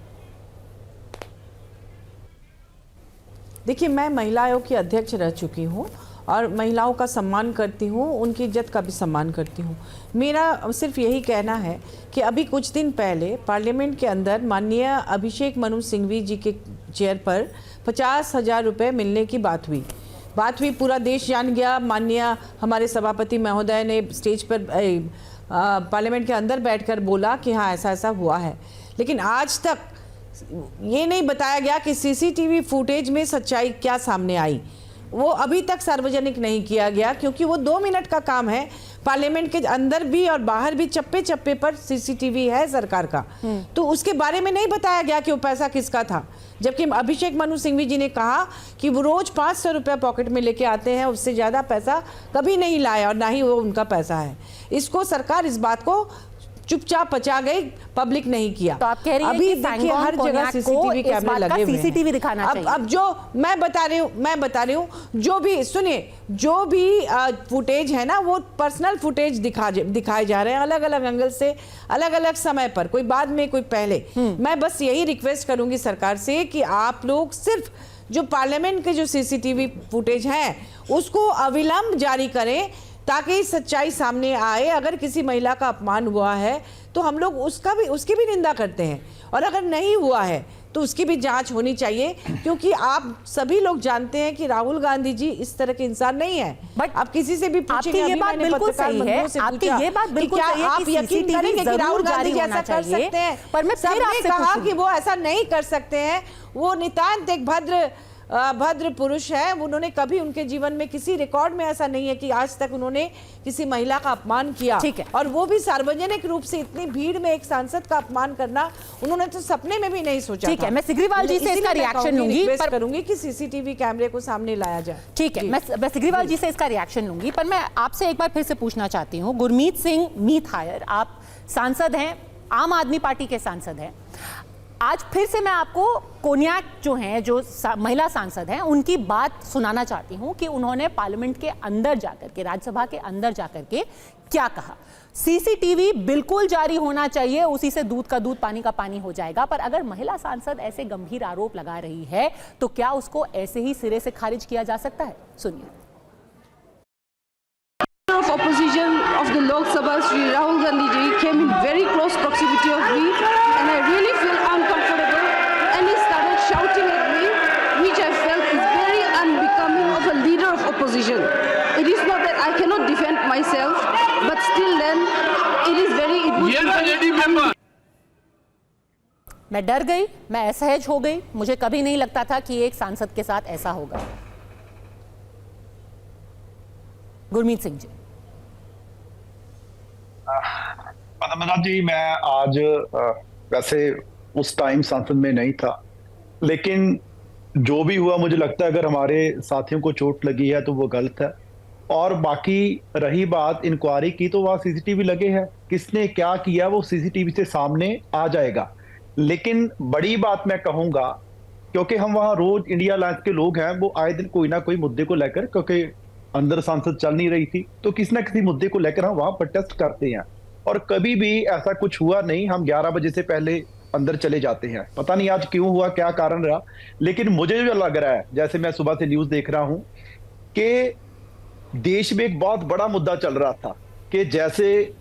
देखिए, मैं महिला आयोग की अध्यक्ष रह चुकी हूँ और महिलाओं का सम्मान करती हूँ, उनकी इज्जत का भी सम्मान करती हूँ। मेरा सिर्फ यही कहना है कि अभी कुछ दिन पहले पार्लियामेंट के अंदर माननीय अभिषेक मनु सिंघवी जी के चेयर पर 50,000 रुपये मिलने की बात हुई, पूरा देश जान गया। माननीय हमारे सभापति महोदय ने स्टेज पर पार्लियामेंट के अंदर बैठकर बोला कि हाँ ऐसा ऐसा हुआ है, लेकिन आज तक ये नहीं बताया गया कि CCTV फुटेज में सच्चाई क्या सामने आई। वो अभी तक सार्वजनिक नहीं किया गया, क्योंकि वो 2 मिनट का काम है। पार्लियामेंट के अंदर भी और बाहर भी चप्पे चप्पे पर CCTV है सरकार का, तो उसके बारे में नहीं बताया गया कि वो पैसा किसका था। जबकि अभिषेक मनु सिंघवी जी ने कहा कि वो रोज 500 रुपया पॉकेट में लेके आते हैं, उससे ज़्यादा पैसा कभी नहीं लाया और ना ही वो उनका पैसा है। इसको सरकार इस बात को चुपचाप पचा गई, पब्लिक नहीं किया। तो आप कह रही हैं अभी कि देखिए हर जगह CCTV कैमरे लगे हुए हैं। CCTV दिखाना चाहिए। अब जो मैं बता रही हूँ जो भी सुनिए, जो भी फुटेज है ना, वो पर्सनल फुटेज दिखाए जा रहे हैं अलग अलग एंगल से, अलग अलग समय पर, कोई बाद में कोई पहले। मैं बस यही रिक्वेस्ट करूंगी सरकार से कि आप लोग सिर्फ जो पार्लियामेंट के जो CCTV फुटेज हैं उसको अविलंब जारी करें, ताकि सच्चाई सामने आए। अगर किसी महिला का अपमान हुआ है तो हम लोग उसकी भी निंदा करते हैं, और अगर नहीं हुआ है तो उसकी भी जांच होनी चाहिए, क्योंकि आप सभी लोग जानते हैं कि राहुल गांधी जी इस तरह के इंसान नहीं है। बट आप किसी से भी पूछेंगे, ये बात बिल्कुल सही है, आपकी ये बात बिल्कुल सही है, आप यकीन करेंगे कि राहुल गांधी जी ऐसा कर सकते हैं? पर मैं फिर आपसे कहा कि वो ऐसा नहीं कर सकते हैं। वो नितांत एक भद्र पुरुष है। उन्होंने कभी उनके जीवन में किसी रिकॉर्ड में ऐसा नहीं है कि आज तक उन्होंने किसी महिला का अपमान किया। ठीक है, और वो भी सार्वजनिक रूप से इतनी भीड़ में एक सांसद का अपमान करना उन्होंने तो सपने में भी नहीं सोचा। ठीक है, मैं सिग्रीवाल जी से इसका रिएक्शन लूंगी, पर करूंगी कि CCTV कैमरे को सामने लाया जाए। ठीक है, मैं सिग्रीवाल जी से इसका रिएक्शन लूंगी, पर मैं आपसे एक बार फिर से पूछना चाहती हूँ। गुरमीत सिंह मीत हायर, आप सांसद हैं आम आदमी पार्टी के सांसद हैं। आज फिर से मैं आपको कोन्याक जो हैं, जो महिला सांसद हैं, उनकी बात सुनाना चाहती हूं कि उन्होंने पार्लियामेंट के अंदर जाकर के, राज्यसभा के अंदर जाकर के क्या कहा। सीसीटीवी बिल्कुल जारी होना चाहिए, उसी से दूध का दूध पानी का पानी हो जाएगा। पर अगर महिला सांसद ऐसे गंभीर आरोप लगा रही है तो क्या उसको ऐसे ही सिरे से खारिज किया जा सकता है? सुनिए। Of opposition of the Lok Sabha, Shri Rahul Gandhi ji, came in very close proximity of me, and I really feel uncomfortable. And he started shouting at me, which I felt is very unbecoming of a leader of opposition. It is not that I cannot defend myself, but still then, it is very. मैं डर गई, मैं असहज हो गई। मुझे कभी नहीं लगता था कि एक सांसद के साथ ऐसा होगा। गुरमीत सिंह जी। पद्मनाभ जी, मैं आज वैसे उस टाइम संसद में नहीं था, लेकिन जो भी हुआ मुझे लगता है अगर हमारे साथियों को चोट लगी है तो वो गलत है। और बाकी रही बात इंक्वायरी की, तो वहाँ सीसीटीवी लगे हैं, किसने क्या किया वो सीसीटीवी से सामने आ जाएगा। लेकिन बड़ी बात मैं कहूंगा, क्योंकि हम वहाँ रोज इंडिया अलायंस के लोग हैं, वो आए दिन कोई ना कोई मुद्दे को लेकर, क्योंकि अंदर सांसद चल नहीं रही थी, तो किसी ना किसी मुद्दे को लेकर हम वहां प्रोटेस्ट करते हैं। और कभी भी ऐसा कुछ हुआ नहीं, हम 11 बजे से पहले अंदर चले जाते हैं। पता नहीं आज क्यों हुआ, क्या कारण रहा, लेकिन मुझे जो लग रहा है, जैसे मैं सुबह से न्यूज देख रहा हूं कि देश में एक बहुत बड़ा मुद्दा चल रहा था कि जैसे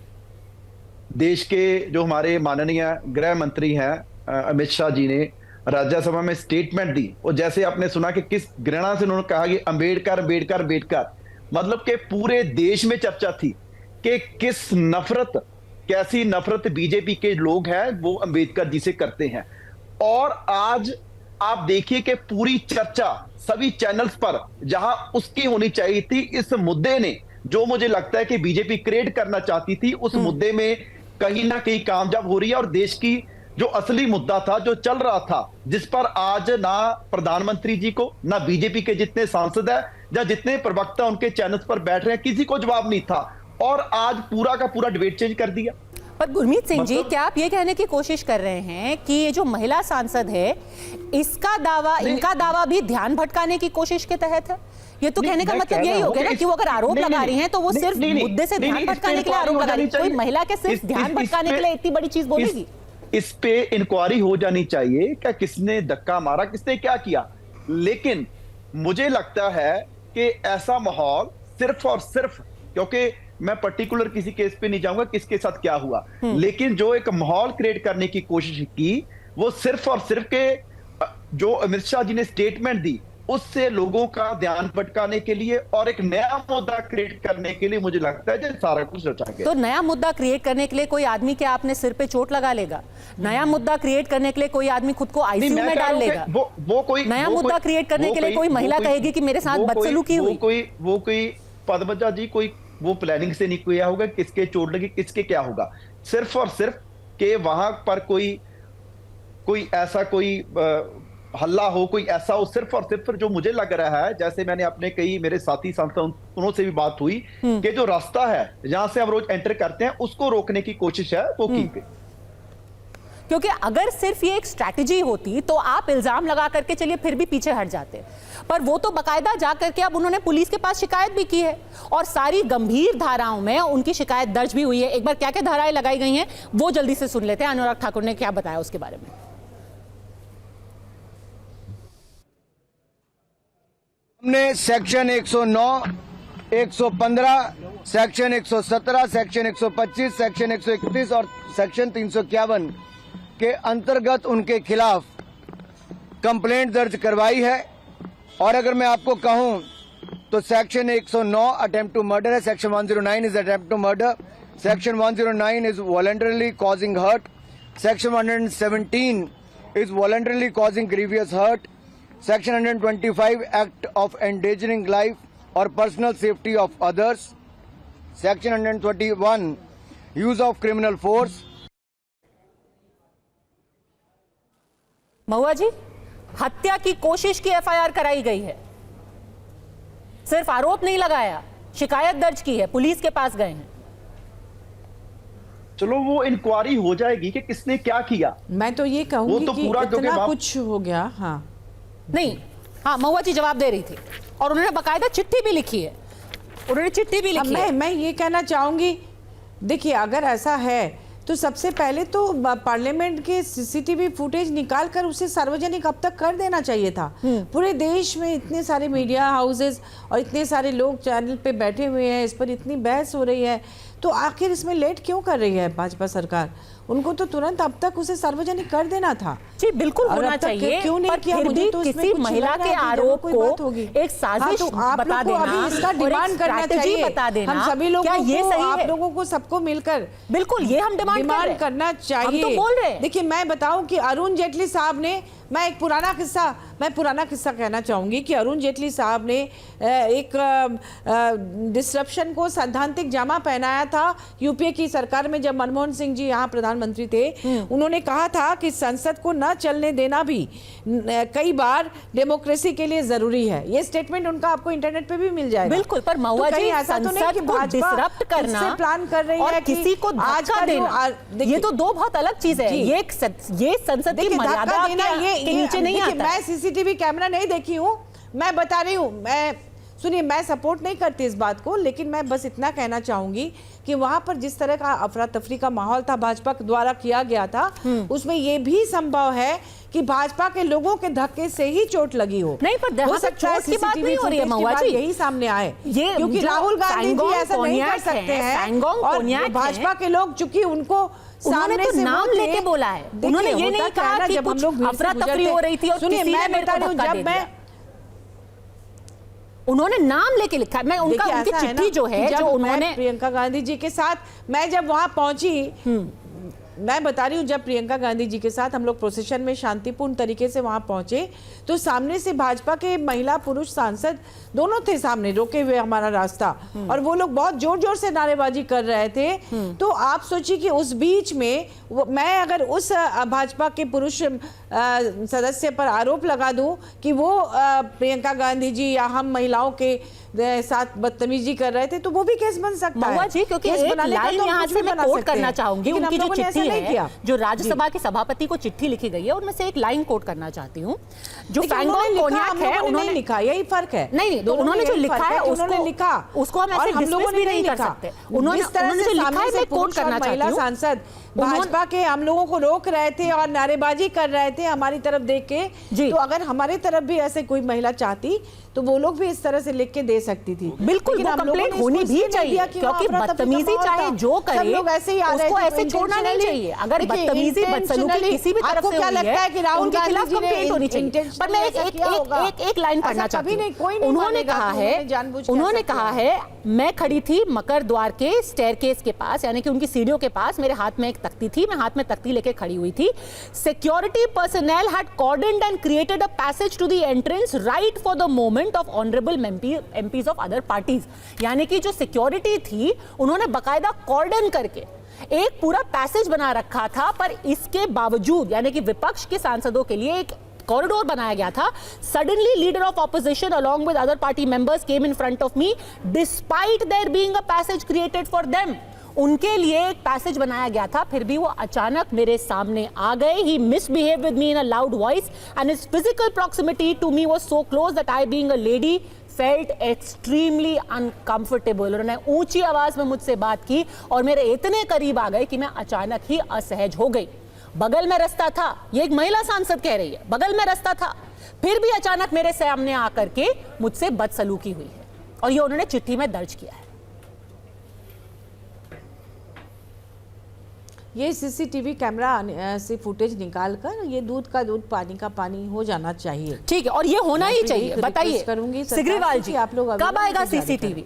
देश के जो हमारे माननीय गृह मंत्री हैं अमित शाह जी ने राज्यसभा में स्टेटमेंट दी, और जैसे आपने सुना कि किस घृणा से उन्होंने कहा कि अंबेडकर अंबेडकर अंबेडकर, मतलब कि पूरे देश में चर्चा थी कि किस नफरत, कैसी नफरत बीजेपी के लोग हैं वो अंबेडकर जी से करते हैं। और आज आप देखिए कि पूरी चर्चा सभी चैनल्स पर जहां उसकी होनी चाहिए थी, इस मुद्दे ने जो मुझे लगता है कि बीजेपी क्रिएट करना चाहती थी, उस मुद्दे में कहीं ना कहीं कामयाब हो रही है। और देश की जो असली मुद्दा था, जो चल रहा था, जिस पर आज ना प्रधानमंत्री जी को, ना बीजेपी के जितने सांसद हैं या जितने प्रवक्ता उनके चैनल्स पर बैठ रहे हैं, किसी को जवाब नहीं था। और आज पूरा का पूरा डिबेट चेंज कर दिया। पर गुरमीत सिंह जी, क्या आप ये कहने की कोशिश कर रहे हैं कि ये जो महिला सांसद है, इसका दावा, इनका दावा भी ध्यान भटकाने की कोशिश के तहत है? ये तो कहने का मतलब यही हो गया ना कि वो अगर आरोप लगा रही हैं तो वो सिर्फ मुद्दे से ध्यान भटकाने के लिए आरोप लगा रही है। कोई महिला के सिर्फ ध्यान भटकाने के लिए इतनी बड़ी चीज बोलेगी? इस पे इंक्वायरी हो जानी चाहिए, क्या किसने धक्का मारा, किसने क्या किया। लेकिन मुझे लगता है कि ऐसा माहौल सिर्फ और सिर्फ, क्योंकि मैं पर्टिकुलर किसी केस पे नहीं जाऊंगा किसके साथ क्या हुआ, लेकिन जो एक माहौल क्रिएट करने की कोशिश की, वो सिर्फ और सिर्फ के जो अमित शाह जी ने स्टेटमेंट दी, उससे लोगों का ध्यान भटकाने के लिए और एक नया मुद्दा क्रिएट करने के लिए मुझे लगता है कि सारा कुछ रचा गया। तो नया मुद्दा क्रिएट करने के लिए कोई आदमी क्या अपने सिर पे चोट लगा लेगा? नया मुद्दा क्रिएट करने के लिए कोई आदमी खुद को आईसीयू में डाल लेगा? वो कोई नया मुद्दा क्रिएट करने के लिए कोई महिला कहेगी कि मेरे साथ बदसलूकी हुई? वो कोई पद्मजा जी, कोई वो प्लानिंग से नहीं किया होगा, किसके चोट लगी, किसके क्या होगा। सिर्फ और सिर्फ के वहां पर कोई ऐसा कोई हल्ला हो, कोई ऐसा हो, सिर्फ और सिर्फ जो मुझे लग रहा है, जैसे मैंने अपने कई मेरे साथी सांसद उनसे भी बात हुई कि जो रास्ता है जहां से हम रोज एंटर करते हैं, उसको रोकने की कोशिश है वो की गई। क्योंकि अगर सिर्फ ये एक स्ट्रैटेजी होती तो आप इल्जाम लगा करके चलिए फिर भी पीछे हट जाते, पर वो तो बकायदा जा करके अब उन्होंने पुलिस के पास शिकायत भी की है और सारी गंभीर धाराओं में उनकी शिकायत दर्ज भी हुई है। एक बार क्या क्या धाराएं लगाई गई हैं वो जल्दी से सुन लेते हैं। अनुराग ठाकुर ने क्या बताया उसके बारे में। हमने सेक्शन 109, 115, सेक्शन 117, सेक्शन 125, सेक्शन 131 और सेक्शन 351 के अंतर्गत उनके खिलाफ कंप्लेंट दर्ज करवाई है। और अगर मैं आपको कहूं तो सेक्शन 109 अटेम्प्ट टू मर्डर है, section 109 is attempt to murder, section 109 is voluntarily causing hurt, section 117 is voluntarily causing grievous hurt, Section 125 Act of Endangering Life or Personal Safety of Others, Section 121 Use of Criminal Force। महुआ जी, हत्या की कोशिश की FIR कराई गई है, सिर्फ आरोप नहीं लगाया, शिकायत दर्ज की है, पुलिस के पास गए हैं। चलो वो इंक्वायरी हो जाएगी कि किसने क्या किया। मैं तो ये कहूंगी वो तो कि पूरा इतना कुछ हो गया। हाँ नहीं, हाँ महुआ जी जवाब दे रही थी और उन्होंने बकायदा चिट्ठी भी लिखी है, उन्होंने चिट्ठी भी लिखी है। मैं ये कहना चाहूंगी, देखिए अगर ऐसा है तो सबसे पहले तो पार्लियामेंट के सीसीटीवी फुटेज निकाल कर उसे सार्वजनिक अब तक कर देना चाहिए था। पूरे देश में इतने सारे मीडिया हाउसेस और इतने सारे लोग चैनल पे बैठे हुए हैं, इस पर इतनी बहस हो रही है, तो आखिर इसमें लेट क्यों कर रही है भाजपा सरकार? उनको तो तुरंत अब तक उसे सार्वजनिक कर देना था। जी बिल्कुल होना चाहिए, क्यों नहीं किया? फिर भी तो किसी महिला के आरोप को एक साजिश बता देना, अभी इसका डिमांड करना चाहिए, बता देना, हम सभी लोगों को, ये सही आप लोगों को सबको मिलकर बिल्कुल ये हम डिमांड करना चाहिए। हम तो बोल रहे हैं। देखिए मैं बताऊं कि अरुण जेटली साहब ने, मैं एक पुराना किस्सा कहना चाहूंगी कि अरुण जेटली साहब ने एक डिसरप्शन को सैद्धांतिक जामा पहनाया था यूपीए की सरकार में, जब मनमोहन सिंह जी यहाँ प्रधानमंत्री थे। उन्होंने कहा था कि संसद को न चलने देना भी कई बार डेमोक्रेसी के लिए जरूरी है। ये स्टेटमेंट उनका आपको इंटरनेट पे भी मिल जाएगा। बिल्कुल, पर महुआ जी ऐसा तो नहीं कि भाजपा करना प्लान कर रही है किसी को धक्का देना, ये तो दो बहुत अलग चीज है। ये संसद की मर्यादा के नीचे नहीं आता। मैं सीसीटीवी कैमरा नहीं देखी हूँ, मैं बता रही हूँ, सुनिए मैं सपोर्ट नहीं करती इस बात को, लेकिन मैं बस इतना कहना चाहूंगी कि वहां पर जिस तरह का अफरा तफरी का माहौल था भाजपा के द्वारा किया गया था, उसमें यह भी संभव है कि भाजपा के लोगों के धक्के से ही चोट लगी हो। नहीं, पर हो सकता है की बात नहीं हो रही है महुआ जी, यही सामने आए, ये क्योंकि राहुल गांधी जी ऐसा नहीं कर सकते हैं और भाजपा के लोग चूंकि उनको सामने तो नाम लेके बोला है, उन्होंने ये नहीं कहा कि कुछ अफरा तफरी हो रही थी और किसी ने मेरे को धक्का दे दिया। उन्होंने नाम लेके लिखा, मैं उनकी चिट्ठी जो है जो उन्होंने प्रियंका गांधी जी के साथ, मैं जब वहां पहुंची, मैं बता रही हूँ, जब प्रियंका गांधी जी के साथ हम लोग प्रोसेशन में शांतिपूर्ण तरीके से वहां पहुंचे तो सामने से भाजपा के महिला पुरुष सांसद दोनों थे सामने रोके हुए हमारा रास्ता, और वो लोग बहुत जोर जोर से नारेबाजी कर रहे थे। तो आप सोचिए कि उस बीच में मैं अगर उस भाजपा के पुरुष सदस्य पर आरोप लगा दूं कि वो प्रियंका गांधी जी या हम महिलाओं के साथ बदतमीजी कर रहे थे, तो वो भी केस बन सकता है जी, क्योंकि एक लाइन यहाँ से मैं कोट करना चाहूंगी, उनकी जो चिट्ठी है, जो राज्यसभा के सभापति को चिट्ठी लिखी गई है, उनमें से एक लाइन कोट करना चाहती हूँ। जो फैंगोंग कोन्याक है उन्होंने लिखा, यही फर्क है। नहीं, तो उन्होंने जो लिखा है उसको हम ऐसे डिस्मिस भी नहीं कर सकते। उन्होंने जो लिखा है मैं कोट करना चाहती हूँ। सांसद भाजपा के हम लोगों को रोक रहे थे और नारेबाजी कर रहे थे हमारी तरफ देख के, तो अगर हमारी तरफ भी ऐसे कोई महिला चाहती तो वो लोग भी इस तरह से लिख के दे सकती थी। बिल्कुल, वो कंप्लेंट होनी भी चाहिए, क्योंकि बदतमीजी चाहे जो करे उसको ऐसे छोड़ना नहीं चाहिए। अगर बदतमीजी बदसलूकी किसी भी तरफ से क्या लगता है कि राहुल गांधी जी कंप्लेंट होनी चाहिए। पर मैं एक लाइन पढ़ना चाहती हूँ। उन्होंने कहा है मैं खड़ी थी मकर द्वार के स्टेयरकेस के पास, यानी कि उनकी सीढ़ियों के पास, मेरे हाथ में एक तख्ती थी, मैं हाथ में तख्ती लेके खड़ी हुई थी। Security personnel had cordoned and created a passage to the entrance right for the moment of honourable MPs of other parties. यानी कि जो सिक्योरिटी थी उन्होंने बकायदा कॉर्डन करके एक पूरा पैसेज बना रखा था, पर इसके बावजूद यानी कि विपक्ष के सांसदों के लिए एक कॉरिडोर बनाया गया था। Suddenly leader of opposition along with other party members came in front of me despite there being a passage created for them. उनके लिए एक पैसेज बनाया गया था, फिर भी वो अचानक मेरे सामने आ गए। He misbehaved with me in a loud voice and his physical proximity to me was so close that I being a lady felt extremely uncomfortable. उन्होंने ऊंची आवाज में मुझसे बात की और मेरे इतने करीब आ गए कि मैं अचानक ही असहज हो गई। बगल में रास्ता था, ये एक महिला सांसद कह रही है, बगल में रास्ता था, फिर भी अचानक मेरे सामने आकर के मुझसे बदसलूकी हुई है, और ये उन्होंने चिट्ठी में दर्ज किया है। ये सीसीटीवी कैमरा से फुटेज निकालकर ये दूध का दूध पानी का पानी हो जाना चाहिए। ठीक है, और ये होना ही चाहिए। बताइए सिग्रीवाल जी, आप लोग कब आएगा सीसीटीवी?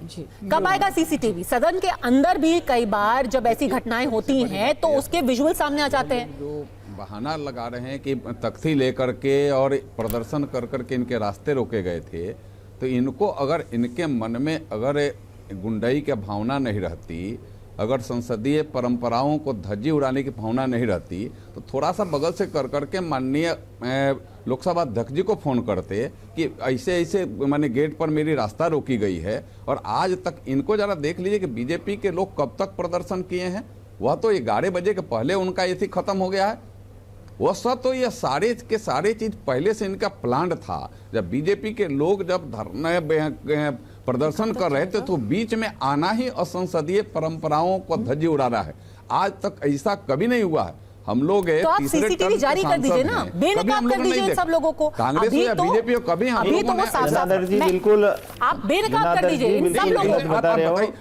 कब आएगा सीसीटीवी? सदन के अंदर भी कई बार जब ऐसी घटनाएं होती हैं तो उसके विजुअल सामने आ जाते हैं। जो बहाना लगा रहे हैं कि तख्ती लेकर के और प्रदर्शन कर करके इनके रास्ते रोके गए थे, तो इनको अगर इनके मन में अगर गुंडाई की भावना नहीं रहती, अगर संसदीय परंपराओं को धज्जी उड़ाने की भावना नहीं रहती, तो थोड़ा सा बगल से कर करके माननीय लोकसभा अध्यक्ष जी को फोन करते कि ऐसे ऐसे माने गेट पर मेरी रास्ता रोकी गई है। और आज तक इनको जरा देख लीजिए कि बीजेपी के लोग कब तक प्रदर्शन किए हैं, वह तो 11 बजे के पहले उनका एसी खत्म हो गया है। वह सब तो ये सारे के सारे चीज पहले से इनका प्लान था। जब बीजेपी के लोग जब धरने प्रदर्शन कर रहे थे तो बीच में आना ही असंसदीय परंपराओं को धज्जी उड़ाना है। आज तक ऐसा कभी नहीं हुआ है। हम लोग तो आप सीसीटीवी जारी कर दीजिए ना, बेनकाब कर दीजिए इन सब लोगों को। कांग्रेस हो या बीजेपी हो, कभी हम लोगों ने बिल्कुल आप बेनकाब कर दीजिए इन सब लोगों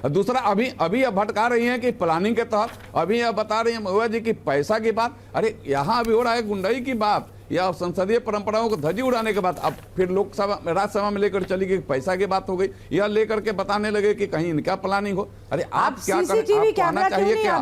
को। दूसरा अभी अब भटका रही हैं कि प्लानिंग के तहत, अभी अब बता रही हैं महुआ जी की पैसा की बात। अरे यहाँ अभी हो रहा है गुंडाई की बात या संसदीय परंपराओं को धज्जी उड़ाने के बाद अब फिर लोकसभा राज्यसभा में लेकर चली गई, पैसा की बात हो गई, या लेकर के बताने लगे कि कहीं इनका प्लानिंग हो। अरे आप क्या करें, आपको आना चाहिए क्या?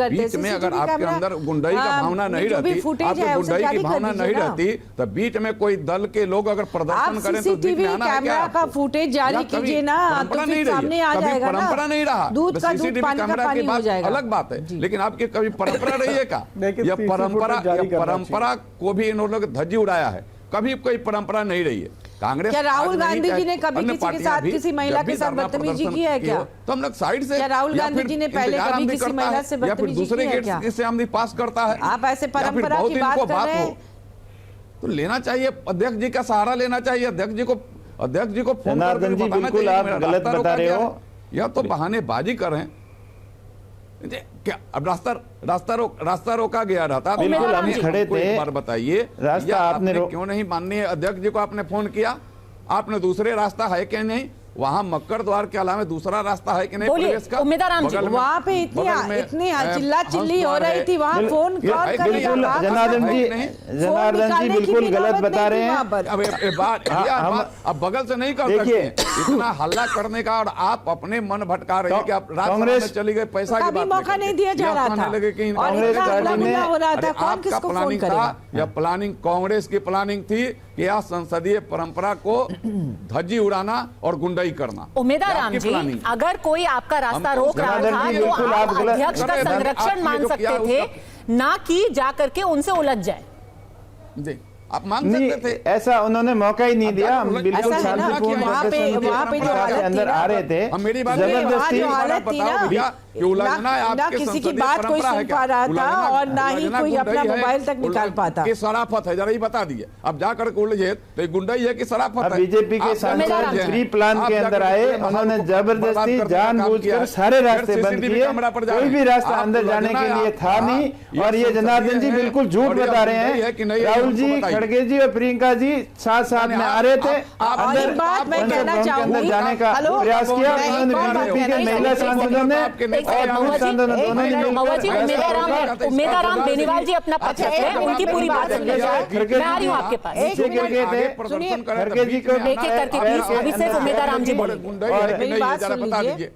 बीच में अगर आपके अंदर गुंडाई का भावना नहीं रहती, आपको गुंडाई की भावना नहीं रहती, तो बीच में कोई दल के लोग अगर प्रदर्शन करें तो बीच में आना है क्या? का फुटेज जारी कीजिए ना, परंपरा नहीं रही, कभी परंपरा नहीं रहा। सीसीटीवी कैमरा की बात अलग बात है, लेकिन आपकी कभी परंपरा रही है क्या? यह परंपरा को भी इन लोग धज्जी उड़ाया है। कभी कोई परंपरा नहीं रही है। कांग्रेस क्या राहुल गांधी जी ने कभी किसी के साथ किसी महिला के साथ बदतमीजी की है क्या? तो हम लोग साइड से, क्या राहुल गांधी जी ने पहले कभी किसी महिला से बदतमीजी की है क्या? से आमदी पास करता है। आप ऐसे परंपरा की बात कर रहे हैं तो लेना चाहिए, अध्यक्ष जी का सहारा लेना चाहिए। अध्यक्ष जी को फोन जनार्दन जी बिल्कुल आप गलत बता रहे हो, यह तो बहानेबाजी कर रहे हैं। क्या अब रास्ता रोका गया रहता? बिल्कुल हम खड़े थे। एक बार बताइए, रास्ता आपने क्यों नहीं? माननीय अध्यक्ष जी को आपने फोन किया, आपने दूसरे रास्ता है कि नहीं? वहाँ मक्कर द्वार के अलावा दूसरा रास्ता है कि नहीं प्रवेश का? उम्मीदवार जी वहाँ पे इतनी चिल्ला चिल्ली हो रही थी, वहाँ फोन कॉल कर रही थी। जनार्दन जी बिल्कुल गलत बता रहे हैं। अब बगल से नहीं कर सकते इतना हल्ला करने का, और आप अपने मन भटका रहे हैं कि आप कांग्रेस चली गई पैसा की बात मौका नहीं दिया जा रहा था। कांग्रेस पार्टी में आपका प्लानिंग था, या प्लानिंग कांग्रेस की प्लानिंग थी कि यह संसदीय परंपरा को धज्जी उड़ाना और गुंडाई करना। उम्मीदवार राम जी, अगर कोई आपका रास्ता रोक रहा था तो आप अध्यक्ष का संरक्षण मांग सकते थे, ना कि जाकर के उनसे उलझ जाए। जी आप मांग सकते थे, ऐसा उन्होंने मौका ही नहीं दिया। हम बिल्कुल शांतिपूर्ण वहाँ पे जो अंदर आ रहे थे, जबरदस्ती ना किसी की बात कोई सुन पा रहा था और ना ही कोई अपना मोबाइल तक निकाल पाता। शराफत है, जरा ही बता दिए। अब जाकर उलझे तो गुंडाई है कि शराफत है? बीजेपी के सांसद प्री प्लान के अंदर आए, उन्होंने जबरदस्ती जानबूझकर सारे रास्ते बंद किए, कोई भी रास्ता अंदर जाने के लिए था नहीं। और ये जनार्दन जी बिल्कुल झूठ बता रहे हैं। राहुल जी, खड़गे जी और प्रियंका जी साथ में आ रहे थे, अंदर अंदर जाने का प्रयास किया। उन्होंने बीजेपी के महिला सांसदों ने उम्मीदवार बेनीवाल जी अपना पक्ष रखें, उनकी पूरी बात सुनिए। मैं आ रही हूँ आपके पास। खड़गे जी को एक एक करके प्लीज, अभी सिर्फ उम्मीदवार राम जी बोले। बता दीजिए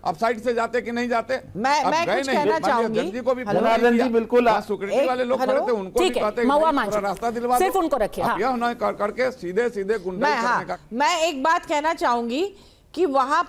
आप साइड से जाते कि नहीं जाते? मैं कुछ कहना चाहूंगी। जनार्दन जी बिल्कुल सिक्योरिटी वाले लोग खड़े थे, उनको भी कहते हैं रास्ता दिलवा, सिर्फ उनको रखिए। यह न करके सीधे गुंडा करने का। मैं एक बात कहना चाहूंगी कि वहां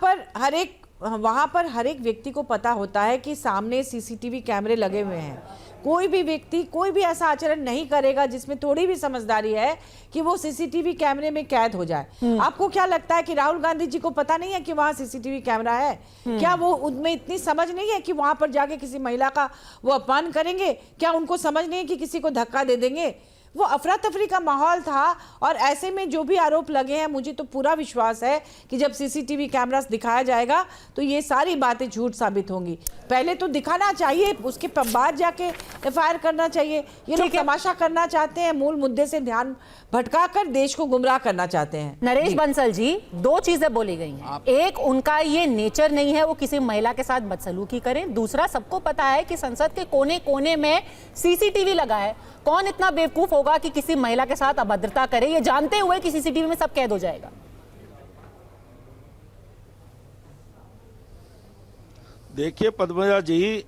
पर हर एक व्यक्ति को पता होता है कि सामने सीसीटीवी कैमरे लगे हुए हैं। कोई भी व्यक्ति कोई भी ऐसा आचरण नहीं करेगा जिसमें थोड़ी भी समझदारी है कि वो सीसीटीवी कैमरे में कैद हो जाए। आपको क्या लगता है कि राहुल गांधी जी को पता नहीं है कि वहां सीसीटीवी कैमरा है? क्या वो उनमें इतनी समझ नहीं है कि वहां पर जाके किसी महिला का वो अपमान करेंगे? क्या उनको समझ नहीं है कि किसी को धक्का दे देंगे? वो अफरा तफरी का माहौल था। और ऐसे में जो भी आरोप लगे हैं, मुझे तो पूरा विश्वास है कि जब सीसीटीवी कैमरा दिखाया जाएगा तो ये सारी बातें झूठ साबित होंगी। पहले तो दिखाना चाहिए, उसके बाद जाके एफआईआर करना चाहिए। ये लोग तमाशा करना चाहते हैं, मूल मुद्दे से ध्यान भटकाकर देश को गुमराह करना चाहते हैं। नरेश बंसल जी, दो चीजें बोली गई हैं। एक, उनका ये नेचर नहीं है वो किसी महिला के साथ बदसलूकी करें। दूसरा, सबको पता है कि संसद के कोने कोने में सीसीटीवी लगा है। कौन इतना बेवकूफ होगा कि किसी महिला के साथ अभद्रता करे, ये जानते हुए कि सीसीटीवी में सब कैद हो जाएगा? देखिए पद्मजा जी,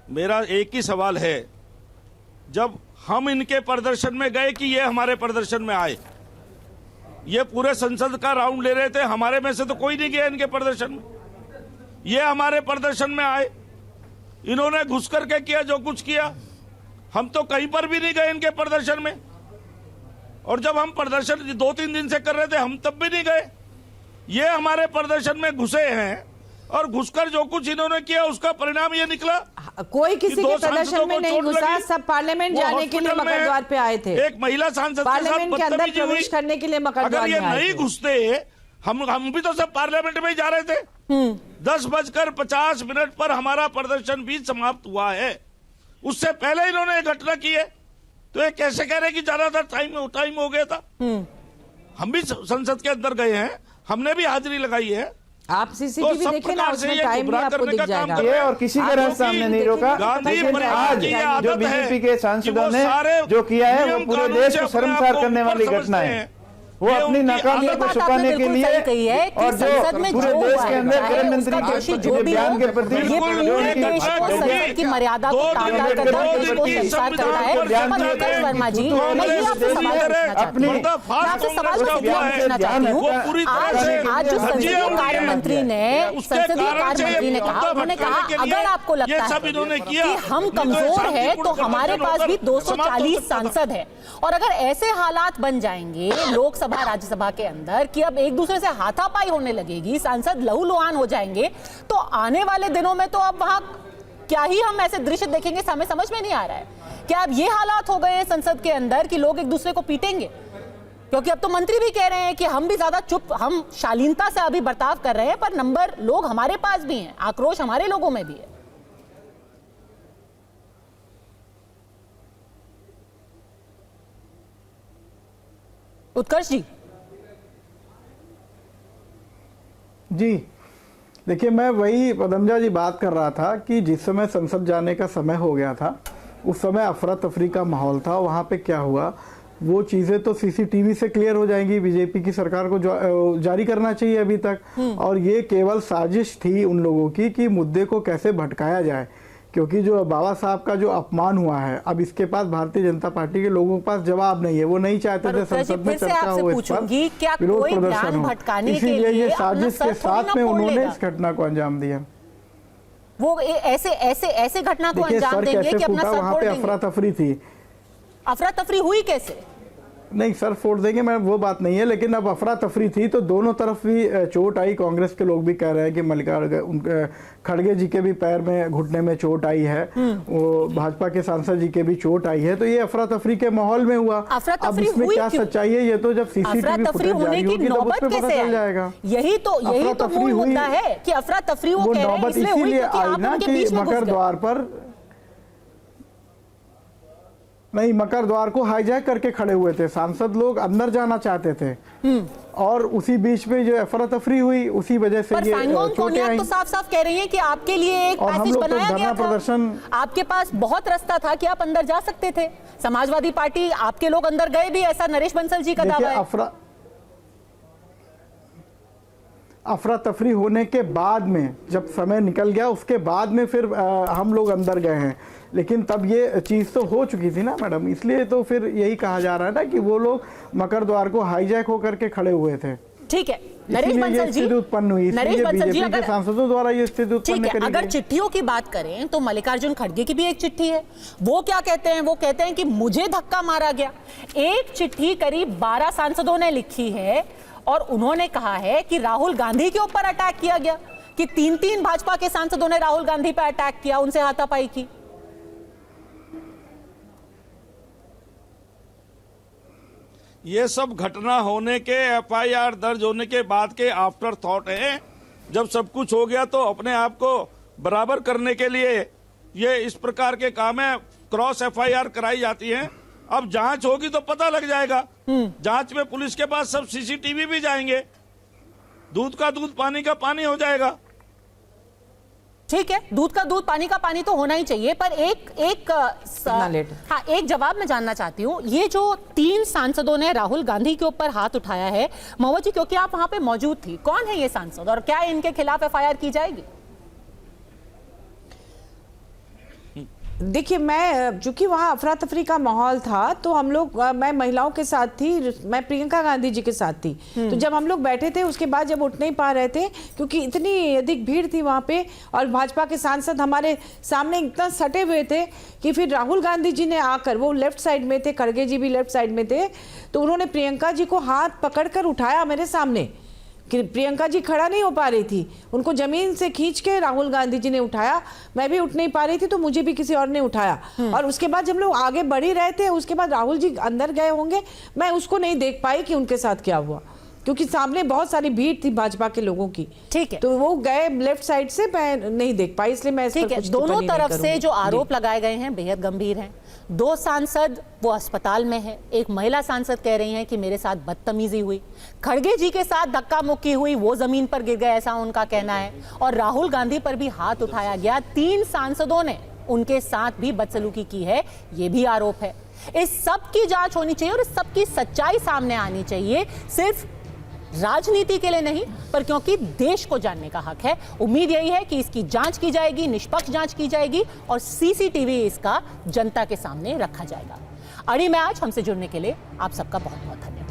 मेरा एक ही सवाल है, जब हम इनके प्रदर्शन में गए कि ये हमारे प्रदर्शन में आए, ये पूरे संसद का राउंड ले रहे थे, हमारे में से तो कोई नहीं गया इनके प्रदर्शन में। ये हमारे प्रदर्शन में आए, इन्होंने घुस करके किया जो कुछ किया। हम तो कहीं पर भी नहीं गए इनके प्रदर्शन में, और जब हम प्रदर्शन 2-3 दिन से कर रहे थे हम तब भी नहीं गए। ये हमारे प्रदर्शन में घुसे हैं और घुसकर जो कुछ इन्होंने किया उसका परिणाम ये निकला। कोई किसी कि दो के प्रदर्शन सांसदों में को नहीं चोट घुसा, लगी। सब पार्लियामेंट वो जाने के लिए हॉस्पिटल में मकर द्वार पे आए थे। एक महिला सांसद के साथ पार्लियामेंट के अंदर बदतमीजी हुई। प्रवेश करने के लिए मकर अगर द्वार ये में आए नहीं थे। घुसते, हम भी तो सब पार्लियामेंट में ही जा रहे थे। 10:50 पर हमारा प्रदर्शन भी समाप्त हुआ है। उससे पहले इन्होंने एक घटना की है, तो ये कैसे कह रहे कि ज्यादातर टाइम हो गया था। हम भी संसद के अंदर गए हैं, हमने भी हाजिरी लगाई है। आप सीसीटीवी देखे ना, उसमें टाइम भी आपको दिख जाएगा। ये और किसी के रास्ते सामने नहीं रोका। लेकिन आज जो बीजेपी के सांसदों ने जो किया है वो पूरे देश को शर्मसार करने वाली घटना है। वो अपनी नाकामियों को छुपाने के लिए और जो पूरे देश के अंदर गृह मंत्री के बयान के प्रति की मर्यादा को ताक करता है, देश को संसार करता है। पंकज वर्मा जी, मैं ये आपसे सवाल पूछना चाहती हूँ। आज जो संसदीय कार्य मंत्री ने कहा, उन्होंने कहा अगर आपको लगता है कि हम कमजोर है तो हमारे पास भी 240 सांसद है, और अगर ऐसे हालात बन जाएंगे लोकसभा राज्यसभा के अंदर कि अब एक दूसरे से हाथापाई होने लगेगी, सांसद लहूलुहान हो जाएंगे, तो आने वाले दिनों में तो अब वहां क्या ही हम ऐसे दृश्य देखेंगे, हमें समझ में नहीं आ रहा है। क्या अब ये हालात हो गए हैं संसद के अंदर कि लोग एक दूसरे को पीटेंगे? क्योंकि अब तो मंत्री भी कह रहे हैं कि हम भी ज्यादा चुप, हम शालीनता से अभी बर्ताव कर रहे हैं, पर नंबर लोग हमारे पास भी हैं, आक्रोश हमारे लोगों में भी है। उत्कर्ष जी, देखिए मैं वही पदमजा जी बात कर रहा था कि जिस समय संसद जाने का समय हो गया था, उस समय अफरा तफरी का माहौल था। वहाँ पे क्या हुआ, वो चीज़ें तो सीसीटीवी से क्लियर हो जाएंगी। बीजेपी की सरकार को जारी करना चाहिए अभी तक। और ये केवल साजिश थी उन लोगों की कि मुद्दे को कैसे भटकाया जाए, क्योंकि जो बाबा साहब का जो अपमान हुआ है, अब इसके पास भारतीय जनता पार्टी के लोगों के पास जवाब नहीं है। वो नहीं चाहते थे संसद में चर्चा हो इस पर, विरोध प्रदर्शन हो, इसीलिए ये साजिश के साथ में उन्होंने इस घटना को अंजाम दिया। वो ऐसे घटना को अंजाम देंगे कि अपना सर वहाँ पे अफरा तफरी थी। अफरा तफरी हुई कैसे? नहीं, सर फोड़ देंगे, मैं वो बात नहीं है, लेकिन अब अफरा तफरी थी तो दोनों तरफ भी चोट आई। कांग्रेस के लोग भी कह रहे हैं कि मल्लिकार्जुन खड़गे जी के भी पैर में, घुटने में चोट आई है, वो भाजपा के सांसद जी के भी चोट आई है। तो ये अफरा तफरी के माहौल में हुआ। अब इसमें क्या सच्चाई है, ये तो जब सीसीटीवी फुटेज जारी होगी तब उसमें पता चल जाएगा। यही तो मूल मुद्दा है कि अफरा तफरी वो कह रहे हैं इसीलिए आई ना कि मकर द्वार पर नहीं, मकर द्वार को हाईजैक करके खड़े हुए थे सांसद लोग, अंदर जाना चाहते थे, और उसी बीच में जो अफरा तफरी हुई उसी वजह से ये चोटें आई। तो साफ साफ कह रही है कि आपके लिए एक पैसेज बनाया गया था, आपके पास बहुत रास्ता था कि आप अंदर जा सकते थे। समाजवादी पार्टी, आपके लोग अंदर गए भी, ऐसा नरेश बंसल जी का दावा है। अफरा तफरी होने के बाद में जब समय निकल गया, उसके बाद में फिर हम लोग अंदर गए हैं, लेकिन तब ये चीज़ तो हो चुकी थी ना मैडम। इसलिए तो फिर यही कहा जा रहा है ना कि वो लोग मकर द्वार को हाईजैक होकर के खड़े हुए थे। ठीक है, नरेश बंसल जी, उत्पन्न हुई, नरेश बंसल जी, अगर सांसदों द्वारा ये स्थिति उत्पन्न करी गई। अगर चिट्ठियों की बात करें तो मल्लिकार्जुन खड़गे की भी एक चिट्ठी है। वो क्या कहते हैं? वो कहते हैं कि मुझे धक्का मारा गया। एक चिट्ठी करीब 12 सांसदों ने लिखी है और उन्होंने कहा है कि राहुल गांधी के ऊपर अटैक किया गया, कि 3 भाजपा के सांसदों ने राहुल गांधी पर अटैक किया, उनसे हाथापाई की। ये सब घटना होने के, एफआईआर दर्ज होने के बाद के आफ्टर थॉट है। जब सब कुछ हो गया तो अपने आप को बराबर करने के लिए ये इस प्रकार के काम है, क्रॉस एफआईआर कराई जाती है। अब जांच होगी तो पता लग जाएगा। जांच में पुलिस के पास सब सीसीटीवी भी जाएंगे, दूध का दूध पानी का पानी हो जाएगा। ठीक है, दूध का दूध पानी का पानी तो होना ही चाहिए, पर एक जवाब मैं जानना चाहती हूँ। ये जो 3 सांसदों ने राहुल गांधी के ऊपर हाथ उठाया है, महुआ जी, क्योंकि आप वहां पे मौजूद थी, कौन है ये सांसद और क्या इनके खिलाफ एफआईआर की जाएगी? देखिए, मैं चूंकि वहाँ अफरा तफरी का माहौल था तो हम लोग, मैं महिलाओं के साथ थी, मैं प्रियंका गांधी जी के साथ थी। तो जब हम लोग बैठे थे उसके बाद जब उठ नहीं पा रहे थे क्योंकि इतनी अधिक भीड़ थी वहाँ पे और भाजपा के सांसद हमारे सामने इतना सटे हुए थे कि फिर राहुल गांधी जी ने आकर, वो लेफ्ट साइड में थे, खड़गे जी भी लेफ्ट साइड में थे, तो उन्होंने प्रियंका जी को हाथ पकड़ कर उठाया मेरे सामने, कि प्रियंका जी खड़ा नहीं हो पा रही थी, उनको जमीन से खींच के राहुल गांधी जी ने उठाया, मैं भी उठ नहीं पा रही थी तो मुझे भी किसी और ने उठाया। और उसके बाद जब लोग आगे बढ़ ही रहे थे, उसके बाद राहुल जी अंदर गए होंगे, मैं उसको नहीं देख पाई कि उनके साथ क्या हुआ, क्योंकि सामने बहुत सारी भीड़ थी भाजपा के लोगों की। ठीक है, तो वो गए लेफ्ट साइड से, मैं नहीं देख पाई, इसलिए मैं ठीक है। दोनों तरफ से जो आरोप लगाए गए हैं बेहद गंभीर हैं। 2 सांसद वो अस्पताल में है, एक महिला सांसद कह रही हैं कि मेरे साथ बदतमीजी हुई, खड़गे जी के साथ धक्का मुक्की हुई, वो जमीन पर गिर गए ऐसा उनका कहना है, और राहुल गांधी पर भी हाथ उठाया गया, 3 सांसदों ने उनके साथ भी बदसलूकी की है, ये भी आरोप है। इस सब की जांच होनी चाहिए और इस सब की सच्चाई सामने आनी चाहिए, सिर्फ राजनीति के लिए नहीं पर क्योंकि देश को जानने का हक है। उम्मीद यही है कि इसकी जांच की जाएगी, निष्पक्ष जांच की जाएगी और सीसीटीवी इसका जनता के सामने रखा जाएगा। अड़ी में आज हमसे जुड़ने के लिए आप सबका बहुत बहुत धन्यवाद।